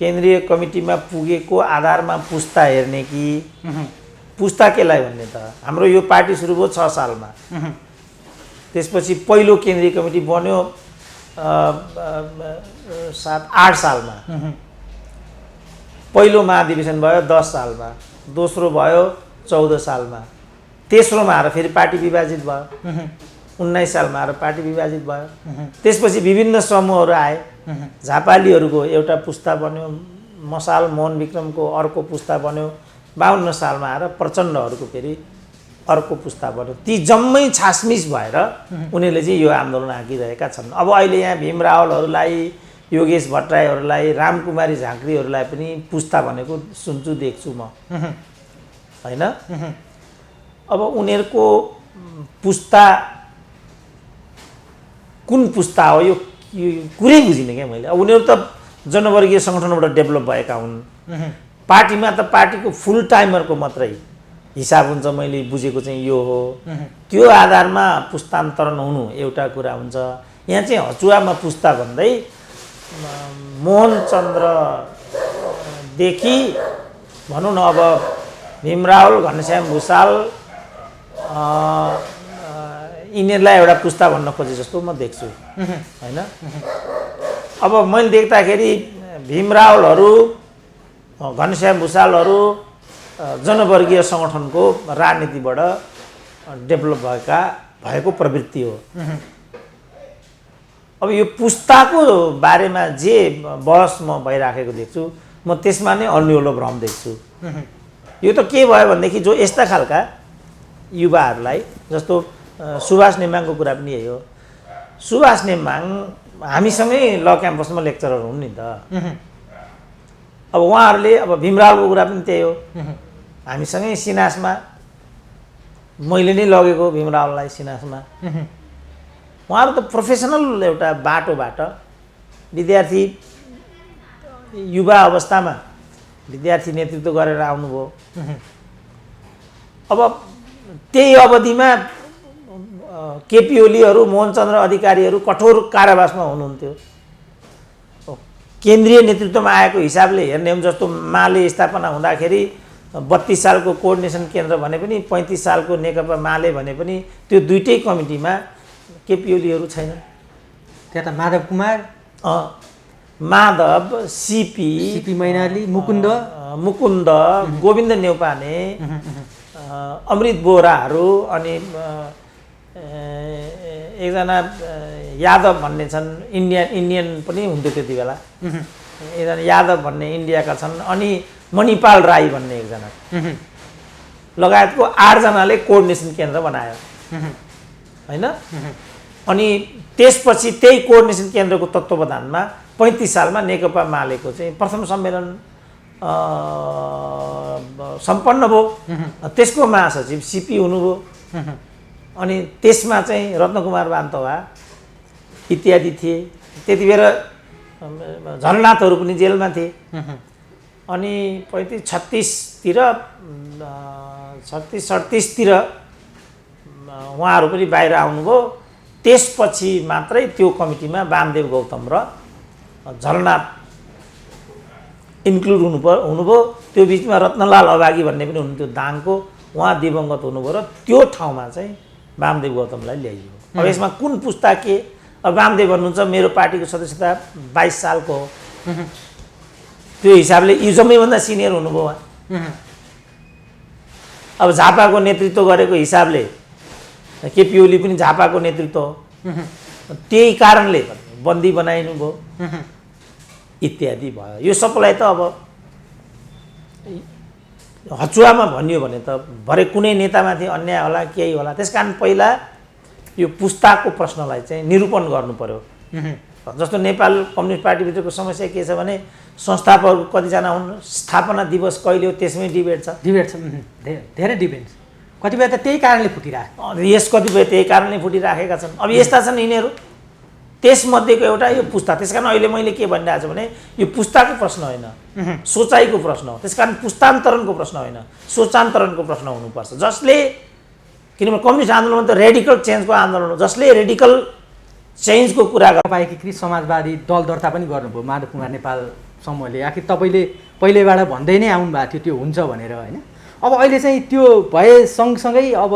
केन्द्रीय कमिटीमा पुगेको आधारमा पुस्ता हेर्ने कि पुस्ता केलाई भन्ने त? हाम्रो यो पार्टी सुरु भयो 6 सालमा, त्यसपछि पहिलो केन्द्रीय कमिटी बन्यो 7-8 सालमा, पहिलो महाधिवेशन भयो 10 सालमा, दोस्रो भयो 14 सालमा, तेस्रोमा आएर फेरि पार्टी विभाजित भयो, 19 सालमा आएर पार्टी विभाजित भयो। त्यसपछि विभिन्न समूहहरू आए, झापालीहरूको एउटा पुस्ता बन्यो, मसाल मोहन विक्रमको अर्को पुस्ता बन्यो, 52 सालमा आएर प्रचण्डहरूको फेरि अर्को पुस्ता बन्यो। ती जम्मै छासमिस भएर उनीहरूले चाहिँ यो आन्दोलन हाँकिरहेका छन्। अब अहिले यहाँ भीम रावलहरूलाई, योगेश भट्टराईहरूलाई, रामकुमारी झाँक्रीहरूलाई पनि पुस्ता भनेको सुन्छु, देख्छु म, होइन? अब उनीहरूको पुस्ता कुन पुस्ता हो यो कुरै बुझिनँ क्या मैले। अब उनीहरू त जनवर्गीय सङ्गठनबाट डेभलप भएका हुन्, पार्टीमा त पार्टीको फुल टाइमरको मात्रै हिसाब हुन्छ, मैले बुझेको चाहिँ यो हो। त्यो आधारमा पुस्तान्तरण हुनु एउटा कुरा हुन्छ। यहाँ चाहिँ हचुवामा पुस्ता भन्दै मोहनचन्द्रदेखि भनौँ न अब भीम रावल, घनश्याम भुसाल, यिनीहरूलाई एउटा पुस्ता भन्न खोजे जस्तो म देख्छु, होइन? अब मैले देख्दाखेरि भीम रावलहरू, घनश्याम भुसालहरू जनवर्गीय सङ्गठनको राजनीतिबाट डेभलप भएको प्रवृत्ति हो। अब यो पुस्ताको बारेमा जे बहस म भइराखेको देख्छु, म त्यसमा नै अन्योलो भ्रम देख्छु। यो त के भयो भनेदेखि जो यस्ता खालका युवाहरूलाई, जस्तो सुभाष नेम्बाङको कुरा पनि यही हो। सुभाष नेम्बाङ हामीसँगै ल क्याम्पसमा लेक्चरर हुन् नि त। अब उहाँहरूले, अब भीम रावलको कुरा पनि त्यही हो, हामीसँगै सिनासमा, मैले नै लगेको भीम रावललाई सिनासमा। उहाँहरू त प्रोफेसनल एउटा बाटोबाट विद्यार्थी युवा अवस्थामा विद्यार्थी नेतृत्व गरेर आउनुभयो। अब त्यही अवधिमा केपी ओलीहरू, मोहनचन्द्र अधिकारीहरू कठोर कारावासमा हुनुहुन्थ्यो। केन्द्रीय नेतृत्वमा आएको हिसाबले हेर्ने हो, जस्तो माले स्थापना हुँदाखेरि 32 सालको कोअर्डिनेसन केन्द्र भने पनि 35 सालको नेकपा माले भने पनि त्यो दुइटै कमिटीमा केपी ओलीहरू छैनन्। त्यहाँ त माधव कुमार, माधव, सिपी मैनाली, मुकुन्द, गोविन्द नेउपाने, अमृत बोराहरू, अनि एकजना यादव भन्ने छन्, इन्डियन पनि हुन्थ्यो त्यति बेला, एकजना यादव भन्ने इन्डियाका छन्, अनि मणिपाल राई भन्ने एकजना लगायतको 8 जनाले कोअर्डिनेसन केन्द्र बनायो हैन। अनि त्यसपछि त्यही कोअर्डिनेसन केन्द्रको तत्त्वावधानमा 35 सालमा नेकपा मालेको चाहिँ प्रथम सम्मेलन सम्पन्न भयो। त्यसको महासचिव सिपी हुनुभयो। अनि त्यसमा चाहिँ रत्नकुमार वान्तवा इत्यादि थिए। त्यति बेला झलनाथहरू पनि जेलमा थिए। अनि 35-36 37 उहाँहरू पनि बाहिर आउनुभयो। त्यसपछि मात्रै त्यो कमिटीमा वामदेव गौतम र झलनाथ इन्क्लुड हुनुभयो। त्यो बिचमा रत्नलाल अभागी भन्ने पनि हुनुहुन्थ्यो दाङको, उहाँ दिवंगत हुनुभयो र त्यो ठाउँमा चाहिँ वामदेव गौतमलाई ल्याइयो। अब यसमा कुन पुस्ता के, अब वामदेव भन्नुहुन्छ मेरो पार्टीको सदस्यता 22 सालको हो, त्यो हिसाबले यो सबैभन्दा सिनियर हुनुभयो उहाँ। अब झापाको नेतृत्व गरेको हिसाबले केपी ओली पनि झापाको नेतृत्व हो, त्यही कारणले बन्दी बनाइनु भयो इत्यादि भयो। यो सबलाई त अब हचुवामा भनियो भने त भरे कुनै नेतामाथि अन्याय होला केही होला। त्यसकारण पहिला यो पुस्ताको प्रश्नलाई चाहिँ निरूपण गर्नु पर्यो। जस्तो नेपाल कम्युनिस्ट पार्टीभित्रको समस्या के छ भने संस्थापकहरू कतिजना हुन्, स्थापना दिवस कहिले हो त्यसमै डिबेट छ। धेरै डिबेट कतिपय त त्यही कारणले फुटिरहेको, यस कतिपय त्यही कारणले फुटिराखेका छन्। अब यस्ता छन् यिनीहरू, त्यसमध्येको एउटा यो पुस्ता। त्यसकारण अहिले मैले के भनिरहेको छु भने यो पुस्ताको प्रश्न होइन, सोचाइको प्रश्न हो। त्यसकारण पुस्तान्तरणको प्रश्न होइन, सोचान्तरणको प्रश्न हुनुपर्छ। जसले, किनभने कम्युनिस्ट आन्दोलन त रेडिकल चेन्जको आन्दोलन हो, जसले रेडिकल चेन्जको कुरा तपाईँ एकीकृत समाजवादी दल दर्ता पनि गर्नुभयो माधव कुमार नेपाल समूहले। आखिर तपाईँले पहिल्यैबाट भन्दै नै आउनुभएको थियो त्यो हुन्छ भनेर होइन। अब अहिले चाहिँ त्यो भए सँगसँगै अब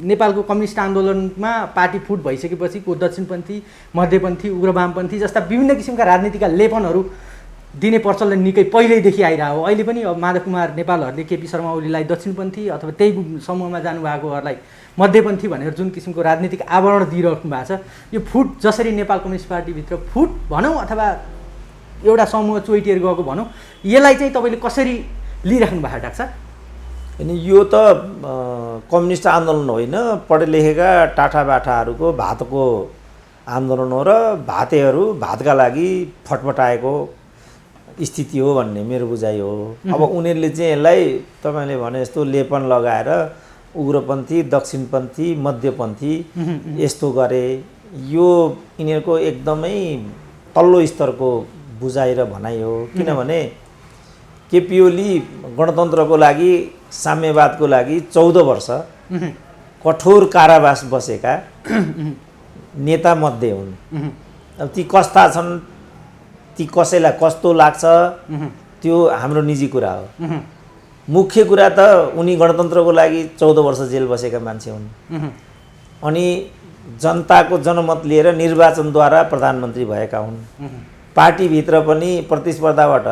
नेपालको कम्युनिस्ट आन्दोलनमा पार्टी फुट भइसकेपछि को दक्षिणपन्थी, मध्यपन्थी, उग्रवामपन्थी जस्ता विभिन्न किसिमका राजनीतिका लेपनहरू दिने प्रचलन निकै पहिल्यैदेखि आइरहेको हो। अहिले पनि अब माधव कुमार नेपालहरूले केपी शर्मा ओलीलाई दक्षिणपन्थी अथवा त्यही समूहमा जानुभएकोहरूलाई मध्यपन्थी भनेर जुन किसिमको राजनीतिक आवरण दिइराख्नु भएको छ, यो फुट जसरी नेपाल कम्युनिस्ट पार्टीभित्र फुट भनौँ अथवा एउटा समूह चोइटिएर गएको भनौँ, यसलाई चाहिँ तपाईँले कसरी लिइराख्नु भएको डाक्टर साहब? अनि यो त कम्युनिस्ट आन्दोलन होइन, पढे लेखेका टाठा बाठाहरूको भातको आन्दोलन हो र भातेहरू भातका लागि फटफटाएको स्थिति हो भन्ने मेरो बुझाइ हो। अब उनीहरूले चाहिँ यसलाई तपाईँले भने जस्तो लेपन लगाएर उग्रपन्थी, दक्षिणपन्थी, मध्यपन्थी यस्तो गरे, यो यिनीहरूको एकदमै तल्लो स्तरको बुझाइ र भनाइ हो। किनभने केपी ओली गणतन्त्रको लागि, साम्यवादको लागि 14 वर्ष कठोर कारावास बसेका नेता मध्ये हुन्। अब ती कस्ता छन्, ती कसैलाई कस्तो लाग्छ त्यो हाम्रो निजी कुरा हो। मुख्य कुरा त उनी गणतन्त्रको लागि 14 वर्ष जेल बसेका मान्छे हुन्। अनि जनताको जनमत लिएर निर्वाचनद्वारा प्रधानमन्त्री भएका हुन्। पार्टीभित्र पनि प्रतिस्पर्धाबाट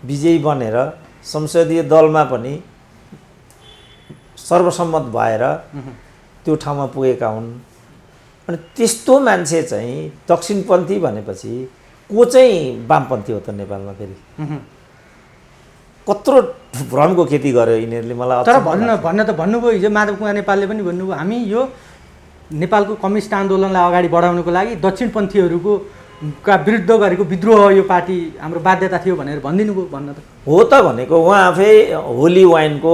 विजयी बनेर संसदीय दलमा पनि सर्वसम्मत भएर त्यो ठाउँमा पुगेका हुन्। अनि त्यस्तो मान्छे चाहिँ दक्षिणपन्थी भनेपछि को चाहिँ वामपन्थी हो त नेपालमा? फेरि कत्रो भ्रमको खेती गर्यो यिनीहरूले। मलाई तर भन्न त भन्नुभयो, हिजो माधव कुमार नेपालले पनि भन्नुभयो, हामी यो नेपालको कम्युनिस्ट आन्दोलनलाई अगाडि बढाउनको लागि दक्षिणपन्थीहरूको विरुद्ध गरेको विद्रोह यो पार्टी हाम्रो बाध्यता थियो भनेर भनिदिनु भयो। भन्न त हो त भनेको, उहाँ आफै होली वाइनको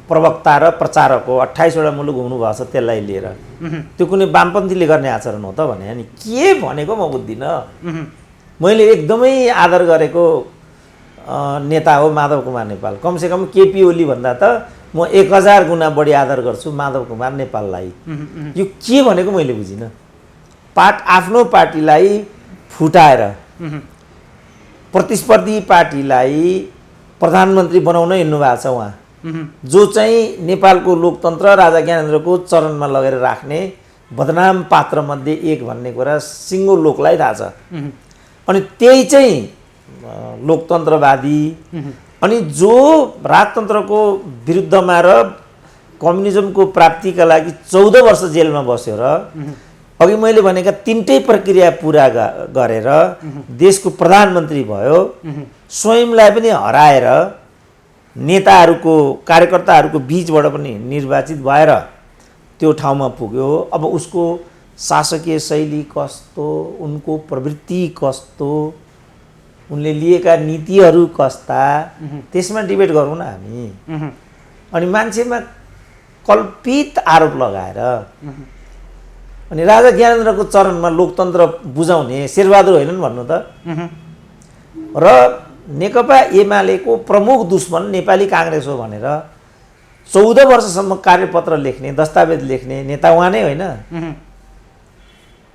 प्रवक्ता र प्रचारक हो। 28वटा मुलुक घुम्नुभएको छ त्यसलाई लिएर। त्यो कुनै वामपन्थीले गर्ने आचरण हो त भने? अनि के भनेको म बुझ्दिनँ। मैले एकदमै आदर गरेको नेता हो माधव कुमार नेपाल। कमसेकम केपी ओली भन्दा त म 1000 गुणा बढी आदर गर्छु माधव कुमार नेपाललाई। यो के भनेको मैले बुझिनँ। आफ्नो पार्टीलाई फुटाएर प्रतिस्पर्धी पार्टीलाई प्रधानमन्त्री बनाउन हिँड्नु भएको छ उहाँ, जो चाहिँ नेपालको लोकतन्त्र राजा ज्ञानेन्द्रको चरणमा लगेर राख्ने बदनाम पात्र मध्ये एक भन्ने कुरा सिङ्गो लोकलाई थाहा छ। अनि त्यही चाहिँ लोकतन्त्रवादी, अनि जो राजतन्त्रको विरुद्धमा र कम्युनिजमको प्राप्तिका लागि 14 वर्ष जेलमा बस्यो र अघि मैले भनेका 3टै प्रक्रिया पुरा गरेर देशको प्रधानमन्त्री भयो, स्वयंलाई पनि हराएर नेताहरूको कार्यकर्ताहरूको बीचबाट पनि निर्वाचित भएर त्यो ठाउँमा पुग्यो। अब उसको शासकीय शैली कस्तो, उनको प्रवृत्ति कस्तो, उनले लिएका नीतिहरू कस्ता, त्यसमा डिबेट गरौँ न हामी। अनि मान्छेमा कल्पित आरोप लगाएर अनि राजा ज्ञानेन्द्रको चरणमा लोकतन्त्र बुझाउने शेरबहादुर होइनन् भन्नु त। र नेकपा एमालेको प्रमुख दुश्मन नेपाली काङ्ग्रेस हो भनेर 14 वर्षसम्म कार्यपत्र लेख्ने, दस्तावेज लेख्ने नेता उहाँ नै होइन।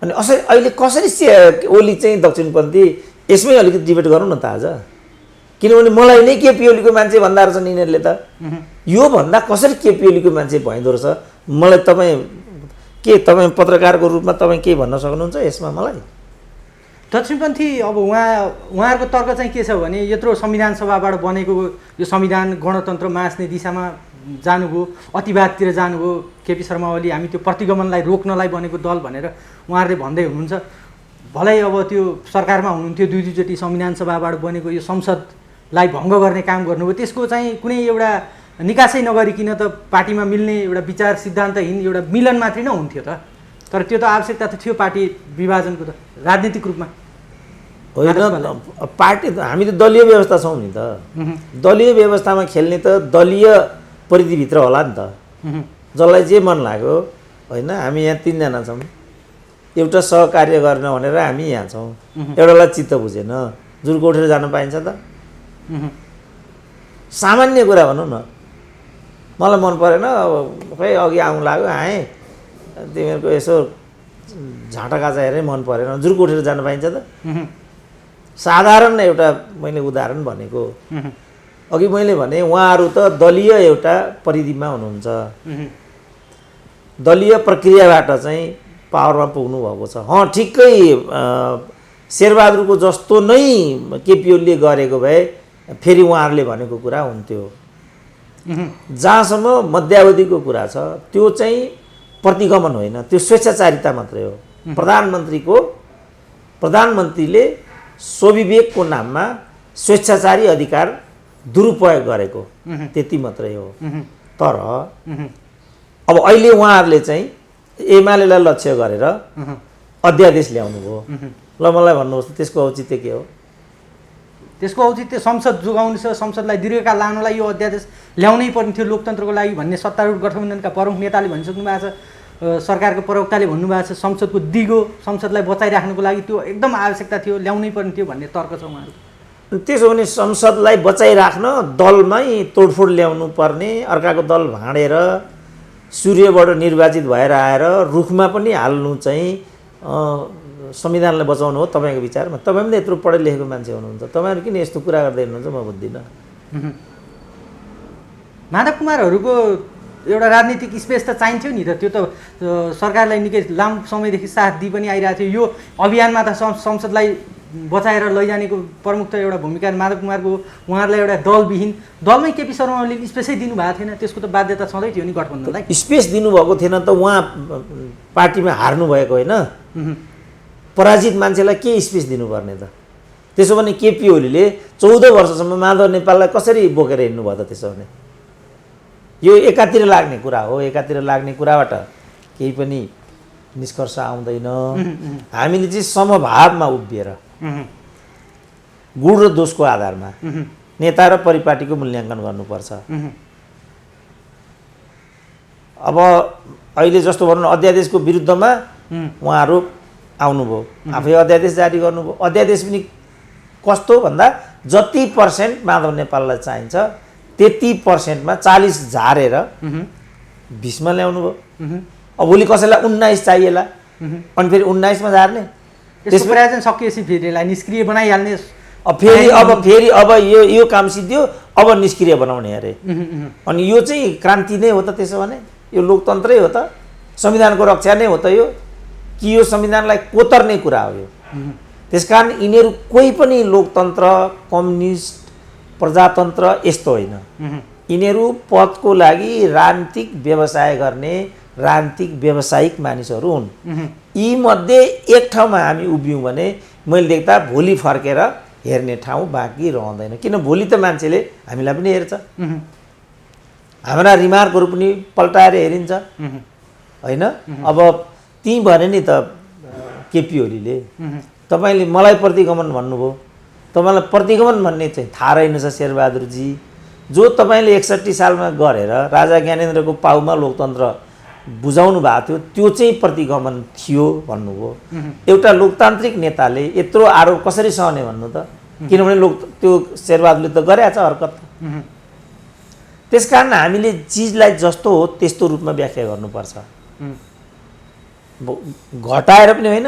अनि अहिले कसरी ओली चाहिँ दक्षिणपन्थी, यसमै अलिकति डिबेट गरौँ न त आज। किनभने मलाई नै केपी ओलीको मान्छे भन्दा रहेछन् यिनीहरूले त। यो भन्दा कसरी केपी ओलीको मान्छे भइँदो रहेछ? मलाई तपाईँ पत्रकारको रूपमा तपाईँ के भन्न सक्नुहुन्छ यसमा मलाई? दक्षिणपन्थी अब उहाँहरूको तर्क चाहिँ के छ भने यत्रो संविधान सभाबाट बनेको यो संविधान गणतन्त्र मास्ने दिशामा जानुभयो, अतिवादतिर जानुभयो केपी शर्मा ओली, हामी त्यो प्रतिगमनलाई रोक्नलाई बनेको दल भनेर उहाँहरूले भन्दै हुनुहुन्छ। भलै अब त्यो सरकारमा हुनुहुन्थ्यो, दुईचोटि संविधान सभाबाट बनेको यो संसदलाई भङ्ग गर्ने काम गर्नुभयो, त्यसको चाहिँ कुनै एउटा निकासै नगरिकन त पार्टीमा मिल्ने एउटा विचार सिद्धान्तहीन एउटा मिलन मात्रै नै हुन्थ्यो त। तर त्यो त आवश्यकता त थियो पार्टी विभाजनको त राजनीतिक रूपमा होइन। पार्टी हामी त दलीय व्यवस्था छौँ नि त। दलीय व्यवस्थामा खेल्ने त दलीय परिधिभित्र होला नि त। जसलाई जे मन लाग्यो होइन। हामी यहाँ 3 जना छौँ, एउटा सहकार्य गर्न भनेर हामी यहाँ छौँ, एउटालाई चित्त बुझेन, जुर्को उठेर जान पाइन्छ त? सामान्य कुरा भनौँ न, मलाई मन परेन, खै अघि आउनु लाग्यो, आएँ, तिमीहरूको यसो झाँटा काचा हेरेँ मन परेन, जुर्को उठेर जान पाइन्छ त? साधारण एउटा मैले उदाहरण भनेको। अघि मैले भने उहाँहरू त दलीय एउटा परिधिमा हुनुहुन्छ, दलीय प्रक्रियाबाट चाहिँ पावरमा पुग्नु भएको छ। ठिक्कै शेरबहादुरको जस्तो नै केपी ओलीले गरेको भए फेरि उहाँहरूले भनेको कुरा हुन्थ्यो। जहाँसम्म मध्यावधिको कुरा छ त्यो चाहिँ प्रतिगमन होइन, त्यो स्वेच्छाचारिता मात्रै हो। प्रधानमन्त्रीले स्वविवेकको नाममा स्वेच्छाचारी अधिकार दुरुपयोग गरेको, त्यति मात्रै हो। तर अब अहिले उहाँहरूले चाहिँ एमालेलाई लक्ष्य गरेर अध्यादेश ल्याउनु भयो। ल मलाई भन्नुहोस् त त्यसको औचित्य के हो? त्यसको औचित्य संसद जोगाउनु छ, संसदलाई दीर्घकाल लानलाई यो अध्यादेश ल्याउनै पर्ने थियो लोकतन्त्रको लागि भन्ने सत्तारूढ गठबन्धनका प्रमुख नेताले भनिसक्नु भएको छ। सरकारको प्रवक्ताले भन्नुभएको छ संसदको दिगो, संसदलाई बचाइराख्नुको लागि त्यो एकदम आवश्यकता थियो, ल्याउनै पर्ने थियो भन्ने तर्क छ उहाँहरूको। त्यसो भने संसदलाई बचाइराख्न दलमै तोडफोड ल्याउनु पर्ने, अर्काको दल भाँडेर सूर्यबाट निर्वाचित भएर आएर रुखमा पनि हाल्नु चाहिँ संविधानलाई बचाउनु हो तपाईँको विचारमा? तपाईँ पनि यत्रो पढे लेखेको मान्छे हुनुहुन्छ, तपाईँहरू किन यस्तो कुरा गर्दै हुनुहुन्छ म बुझ्दिनँ। माधव कुमारहरूको एउटा राजनीतिक स्पेस त चाहिन्थ्यो नि त। त्यो त सरकारलाई निकै लामो समयदेखि साथ दिइ पनि आइरहेको थियो। यो अभियानमा त संसदलाई बचाएर लैजानेको प्रमुख त एउटा भूमिका माधव कुमारको। उहाँहरूलाई एउटा दलविहीन दलमै केपी शर्मा ओलीले स्पेसै दिनुभएको थिएन, त्यसको त बाध्यता छँदै थियो नि गठबन्धनलाई। स्पेस दिनुभएको थिएन त उहाँ पार्टीमा हार्नु भएको होइन। पराजित मान्छेलाई के स्पेस दिनुपर्ने त? त्यसो भने केपी ओलीले 14 वर्षसम्म माधव नेपाललाई कसरी बोकेर हिँड्नु भयो त? त्यसो भने यो एकातिर लाग्ने कुरा हो। एकातिर लाग्ने कुराबाट केही पनि निष्कर्ष आउँदैन। हामीले चाहिँ समभावमा उभिएर गुण र दोषको आधारमा नेता र परिपाटीको मूल्याङ्कन गर्नुपर्छ। अब अहिले जस्तो भनौँ अध्यादेशको विरुद्धमा उहाँहरू आउनुभयो, आफै अध्यादेश जारी गर्नुभयो। अध्यादेश पनि कस्तो भन्दा जति % माधव नेपाललाई चाहिन्छ त्यति % 40 झारेर 20 मा ल्याउनु भयो। अब भोलि कसैलाई 19 चाहिएला अनि फेरि 19 मा झार्ने, त्यसको प्रयोजन सकिएपछि फेरि यसलाई निष्क्रिय बनाइहाल्ने। फेरि अब यो काम सिद्धियो, अब निष्क्रिय बनाउने अरे। अनि यो चाहिँ क्रान्ति नै हो त? त्यसो भने यो लोकतन्त्रै हो त? संविधानको रक्षा नै हो त यो? कि यो संविधानलाई कोतर्ने कुरा हो यो? त्यसकारण यिनीहरू कोही पनि लोकतन्त्र, कम्युनिस्ट, प्रजातन्त्र यस्तो होइन। यिनीहरू पदको लागि राजनीतिक व्यवसाय गर्ने राजनीतिक व्यावसायिक मानिसहरू हुन्। यी मध्ये एक ठाउँमा हामी उभियौँ भने मैले देख्दा भोलि फर्केर हेर्ने ठाउँ बाँकी रहँदैन। किन भोलि त मान्छेले हामीलाई पनि हेर्छ, हाम्रा रिमार्कहरू पनि पल्टाएर हेरिन्छ होइन। अब त्यहीँ भने नि त केपी ओलीले तपाईँले मलाई प्रतिगमन भन्नुभयो, तपाईँलाई प्रतिगमन भन्ने चाहिँ थाहा रहेनछ शेरबहादुरजी। जो तपाईँले 61 सालमा गरेर राजा ज्ञानेन्द्रको पाउमा लोकतन्त्र बुझाउनु भएको थियो त्यो चाहिँ प्रतिगमन थियो भन्नुभयो। एउटा लोकतान्त्रिक नेताले यत्रो आरोप कसरी सहने भन्नु त? किनभने त्यो शेरबहादुरले त गरेछ हरकत। त्यसकारण हामीले चिजलाई जस्तो हो त्यस्तो रूपमा व्याख्या गर्नुपर्छ, घटाएर पनि होइन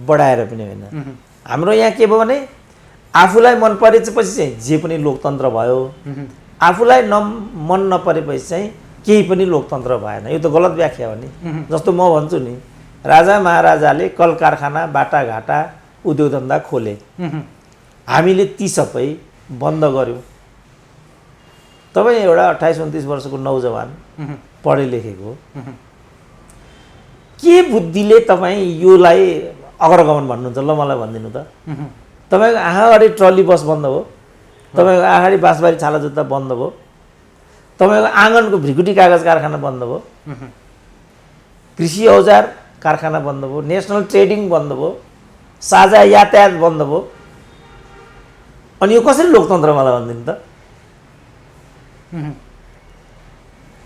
बढाएर पनि होइन। हाम्रो यहाँ के भयो भने आफूलाई मन परेपछि चाहिँ जे पनि लोकतन्त्र भयो, आफूलाई मन नपरेपछि चाहिँ केही पनि लोकतन्त्र भएन। यो त गलत व्याख्या हो नि। जस्तो म भन्छु नि, राजा महाराजाले कल कारखाना बाटाघाटा उद्योग धन्दा खोले, हामीले ती सबै बन्द गर्यौँ। तपाईँ एउटा 28-29 वर्षको नौजवान पढे लेखेको के बुद्धिले तपाईँ योलाई अग्रगमन भन्नुहुन्छ? ल मलाई भनिदिनु त। तपाईँको आँखा अगाडि ट्रली बस बन्द भयो, तपाईँको अगाडि बाँसबारी छाला जुत्ता बन्द भयो, तपाईँको आँगनको भ्रिकुटी कागज कारखाना बन्द भयो, कृषि औजार कारखाना बन्द भयो, नेसनल ट्रेडिङ बन्द भयो, साझा यातायात बन्द भयो। अनि यो कसरी लोकतन्त्र मलाई भनिदिनु त?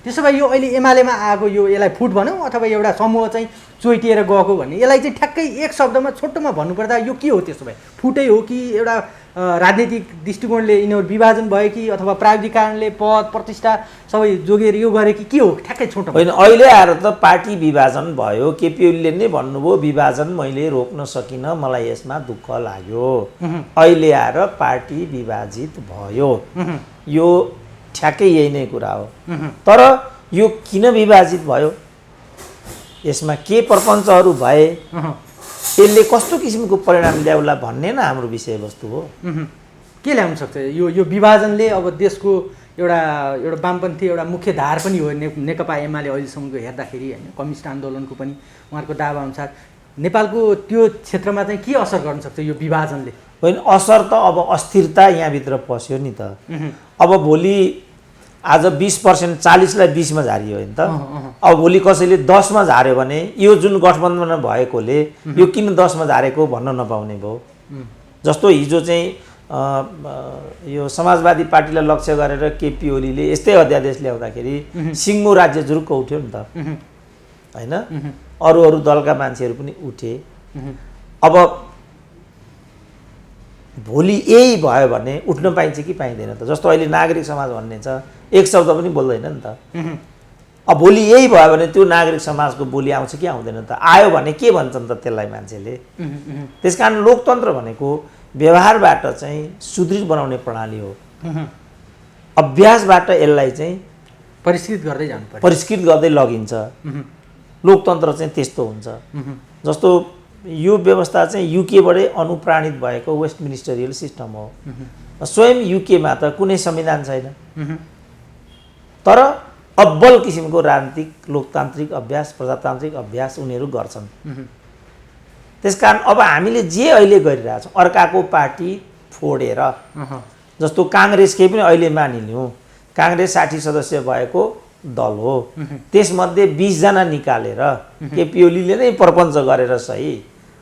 त्यसो भए यो अहिले एमालेमा आएको यसलाई फुट भनौँ अथवा एउटा समूह चाहिँ चोइटिएर गएको भन्ने, यसलाई चाहिँ ठ्याक्कै एक शब्दमा छोटोमा भन्नुपर्दा यो के हो? त्यसो भए फुटै हो कि एउटा राजनीतिक दृष्टिकोणले यिनीहरू विभाजन भयो कि अथवा प्राविधिक कारणले पद प्रतिष्ठा सबै जोगेर यो गरे कि के हो? ठ्याक्कै छोटो होइन। अहिले आएर त पार्टी विभाजन भयो। केपी ओलीले नै भन्नुभयो विभाजन मैले रोक्न सकिनँ, मलाई यसमा दुःख लाग्यो। अहिले आएर पार्टी विभाजित भयो, यो ठ्याक्कै यही नै कुरा हो। तर यो किन विभाजित भयो, यसमा के प्रपञ्चहरू भए, यसले कस्तो किसिमको परिणाम ल्याउला भन्ने न हाम्रो विषयवस्तु हो। के ल्याउन सक्छ यो विभाजनले? अब देशको एउटा वामपन्थी एउटा मुख्य धार पनि हो नेकपा एमाले अहिलेसम्मको हेर्दाखेरि होइन, कम्युनिस्ट आन्दोलनको पनि उहाँहरूको दावा अनुसार नेपालको त्यो क्षेत्रमा चाहिँ के असर गर्न सक्छ यो विभाजनले? होइन, असर त अब अस्थिरता यहाँभित्र पस्यो नि त। अब भोलि आज 20% 40लाई 20मा झारियो होइन त। अब भोलि कसैले 10मा झार्यो भने यो जुन गठबन्धन भएकोले यो किन 10मा झारेको भन्न नपाउने भयो। जस्तो हिजो चाहिँ यो समाजवादी पार्टीलाई लक्ष्य गरेर केपी ओलीले यस्तै अध्यादेश ल्याउँदाखेरि सिङ्गो राज्य जुरुक्क उठ्यो नि त होइन। अरू दलका मान्छेहरू पनि उठे। अब भोलि यही भयो भने उठ्न पाइन्छ कि पाइँदैन त? जस्तो अहिले नागरिक समाज भन्ने छ, एक शब्द पनि बोल्दैन नि त। अब भोलि यही भयो भने त्यो नागरिक समाजको बोली आउँछ कि आउँदैन त? आयो भने के भन्छन् त त्यसलाई मान्छेले? त्यसकारण लोकतन्त्र भनेको व्यवहारबाट चाहिँ सुदृढ बनाउने प्रणाली हो। अभ्यासबाट यसलाई चाहिँ परिष्कृत गर्दै जानुपर्छ, परिष्कृत गर्दै लगिन्छ। लोकतन्त्र चाहिँ त्यस्तो हुन्छ। जस्तो यो व्यवस्था चाहिँ युकेबाटै अनुप्राणित भएको वेस्टमिनिस्टरियल सिस्टम हो। स्वयं युकेमा त कुनै संविधान छैन, तर अब्बल किसिमको राजनीतिक लोकतान्त्रिक अभ्यास प्रजातान्त्रिक अभ्यास उनीहरू गर्छन्। त्यसकारण अब हामीले जे अहिले गरिरहेछौँ अर्काको पार्टी फोडेर, जस्तो काङ्ग्रेसकै पनि अहिले मानिलिउँ, काङ्ग्रेस 60 सदस्य भएको दल हो, त्यसमध्ये 20 जना निकालेर केपी ओलीले नै प्रपञ्च गरेर सही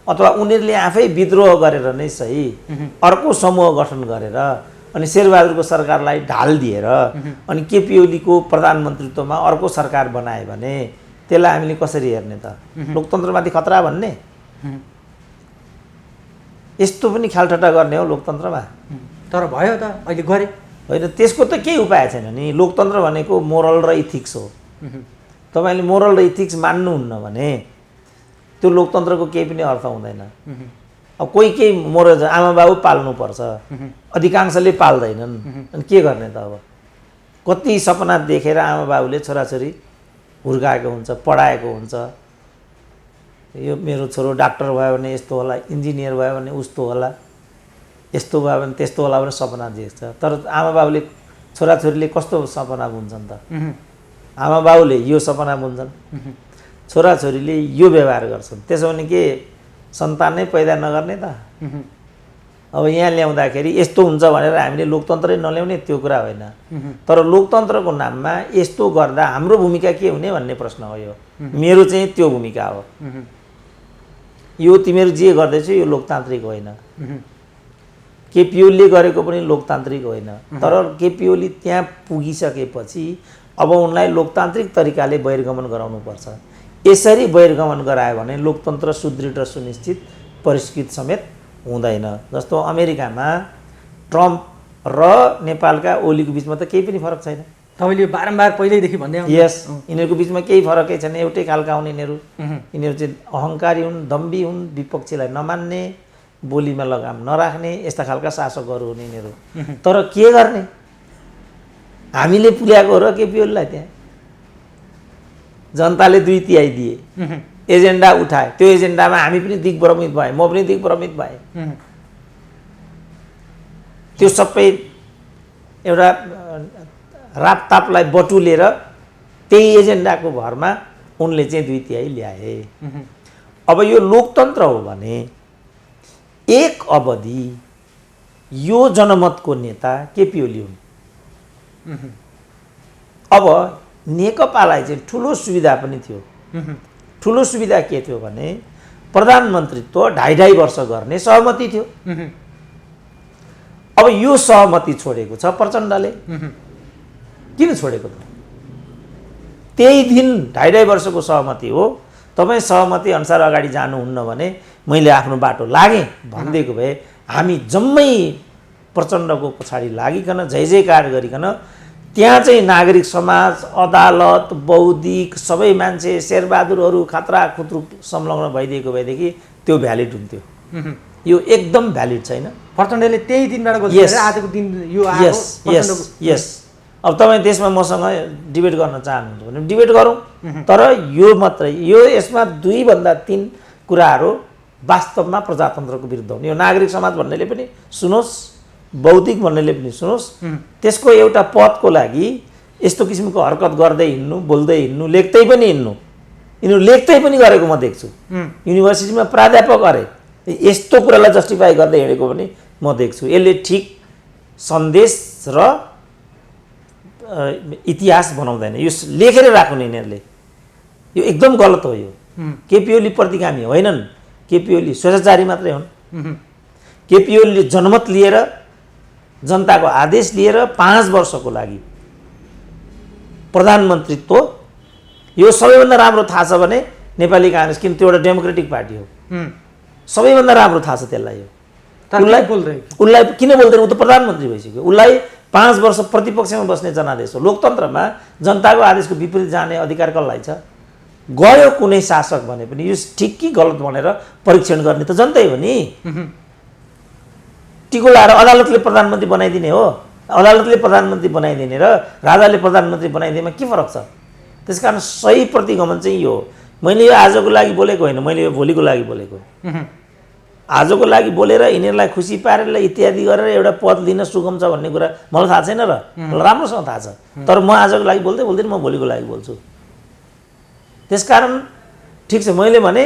अथवा उनीहरूले आफै विद्रोह गरेर नै सही अर्को समूह गठन गरेर अनि शेरबहादुरको सरकारलाई ढाल दिएर अनि केपी ओलीको प्रधानमन्त्रीत्वमा अर्को सरकार बनाए भने त्यसलाई हामीले कसरी हेर्ने त? लोकतन्त्रमाथि खतरा भन्ने? यस्तो पनि ख्यालठट्टा गर्ने हो लोकतन्त्रमा? तर भयो त अहिले गरे होइन। त्यसको त केही उपाय छैन नि। लोकतन्त्र भनेको मोरल र इथिक्स हो। तपाईँले मोरल र इथिक्स मान्नुहुन्न भने त्यो लोकतन्त्रको केही पनि अर्थ हुँदैन। अब कोही मोरल आमा बाबु पाल्नुपर्छ, अधिकांशले पाल्दैनन्, अनि के गर्ने त? अब कति सपना देखेर आमा बाबुले छोराछोरी हुर्काएको हुन्छ, पढाएको हुन्छ। यो मेरो छोरो डाक्टर भयो भने यस्तो होला, इन्जिनियर भयो भने उस्तो होला, यस्तो भयो भने त्यस्तो होला भने सपना देख्छ। तर आमा बाबुले छोराछोरीले कस्तो सपना बुन्छन् त? आमा बाबुले यो सपना बुन्छन्, छोराछोरीले यो व्यवहार गर्छन्। त्यसो भने के सन्तान नै पैदा नगर्ने त? अब यहाँ ल्याउँदाखेरि यस्तो हुन्छ भनेर हामीले लोकतन्त्रै नल्याउने त्यो कुरा होइन, तर लोकतन्त्रको नाममा यस्तो गर्दा हाम्रो भूमिका के हुने भन्ने प्रश्न हो। यो मेरो चाहिँ त्यो भूमिका हो। यो तिमीहरू जे गर्दैछौ यो लोकतान्त्रिक होइन। केपी ओलीले गरेको पनि लोकतान्त्रिक होइन, तर केपी ओली त्यहाँ पुगिसकेपछि अब उनलाई लोकतान्त्रिक तरिकाले बहिर्गमन गराउनुपर्छ। यसरी बहिर्गमन गरायो भने लोकतन्त्र सुदृढ र सुनिश्चित परिष्कृत समेत हुँदैन। जस्तो अमेरिकामा ट्रम्प र नेपालका ओलीको बिचमा त केही पनि फरक छैन। तपाईँले बारम्बार पहिल्यैदेखि भन्दै आउनु। यस, यिनीहरूको बिचमा केही फरकै छैन, एउटै खालका हुन् यिनीहरू। यिनीहरू चाहिँ अहङ्कारी हुन्, दम्बी हुन्, विपक्षीलाई नमान्ने, बोलीमा लगाम नराख्ने, यस्ता खालका शासकहरू हुन् यिनीहरू। तर के गर्ने, हामीले पुर्याएको हो र केपी ओलीलाई त्यहाँ जनताले 2/3 दिए, एजेन्डा उठाए, त्यो एजेन्डामा हामी पनि दिग्भ्रमित भए, म पनि दिग्भ्रमित भएँ। त्यो सबै एउटा रापतापलाई बटुलेर त्यही एजेन्डाको भरमा उनले चाहिँ 2/3 ल्याए। अब यो लोकतन्त्र हो भने एक अवधि यो जनमतको नेता केपी ओली हुन्। अब नेकपालाई चाहिँ ठुलो सुविधा पनि थियो। ठुलो सुविधा के थियो भने प्रधानमन्त्रीत्व 2.5 वर्ष गर्ने सहमति थियो। अब यो सहमति छोडेको छ प्रचण्डले। किन छोडेको त? त्यही दिन 2.5 वर्षको सहमति हो, तपाईँ सहमति अनुसार अगाडि जानुहुन्न भने मैले आफ्नो बाटो लागेँ भनिदिएको भए हामी जम्मै प्रचण्डको पछाडि लागिकन जय जयकार गरिकन त्यहाँ चाहिँ नागरिक समाज, अदालत, बौद्धिक सबै मान्छे, शेरबहादुरहरू खतरा खुत्रु संलग्न भइदिएको भएदेखि त्यो भ्यालिड हुन्थ्यो। यो एकदम भ्यालिड छैन। प्रचण्डले त्यही दिनबाट आजको दिन यो यस। अब तपाईँ त्यसमा मसँग डिबेट गर्न चाहनुहुन्छ भने डिबेट गरौँ, तर यो मात्रै, यो यसमा 2 भन्दा 3 कुराहरू वास्तवमा प्रजातन्त्रको विरुद्ध हुने। यो नागरिक समाज भन्नेले पनि सुनोस्, बौद्धिक भन्नेले पनि सुनोस्, त्यसको एउटा पदको लागि यस्तो किसिमको हरकत गर्दै हिँड्नु, बोल्दै हिँड्नु, लेख्दै पनि हिँड्नु, यिनीहरू लेख्दै पनि गरेको म देख्छु। युनिभर्सिटीमा प्राध्यापक अरे यस्तो कुरालाई जस्टिफाई गर्दै हिँडेको पनि म देख्छु। यसले ठिक सन्देश र इतिहास बनाउँदैन। यो लेखेर राख्नु यिनीहरूले, यो एकदम गलत हो। यो केपी ओली प्रतिगामी होइनन्, केपी ओली स्वेच्छाचारी मात्रै हुन्। केपी ओलीले जनमत लिएर, जनताको आदेश लिएर 5 वर्षको लागि प्रधानमन्त्रीत्व, यो सबैभन्दा राम्रो थाहा छ भने नेपाली काङ्ग्रेस, किन त्यो एउटा डेमोक्रेटिक पार्टी हो, सबैभन्दा राम्रो थाहा छ त्यसलाई। उसलाई किन बोल्दैन? ऊ त प्रधानमन्त्री भइसक्यो। उसलाई 5 वर्ष प्रतिपक्षमा बस्ने जनादेश हो। लोकतन्त्रमा जनताको आदेशको विपरीत जाने अधिकार कसलाई छ? गयो कुनै शासक भने पनि यो ठिक कि गलत भनेर परीक्षण गर्ने त जनतै हो नि। टिको लाएर अदालतले प्रधानमन्त्री बनाइदिने हो, अदालतले प्रधानमन्त्री बनाइदिने र राजाले प्रधानमन्त्री बनाइदिएमा के फरक छ? त्यसकारण सही प्रतिगमन चाहिँ यो हो। मैले यो आजको लागि बोलेको होइन, मैले यो भोलिको लागि बोलेको। आजको लागि बोलेर यिनीहरूलाई खुसी पारेर इत्यादि गरेर एउटा पद लिन सुगम छ भन्ने कुरा मलाई थाहा छैन र मलाई राम्रोसँग थाहा छ। तर म आजको लागि बोल्दै बोल्दैन, म भोलिको लागि बोल्छु। त्यसकारण ठिक छ, मैले भने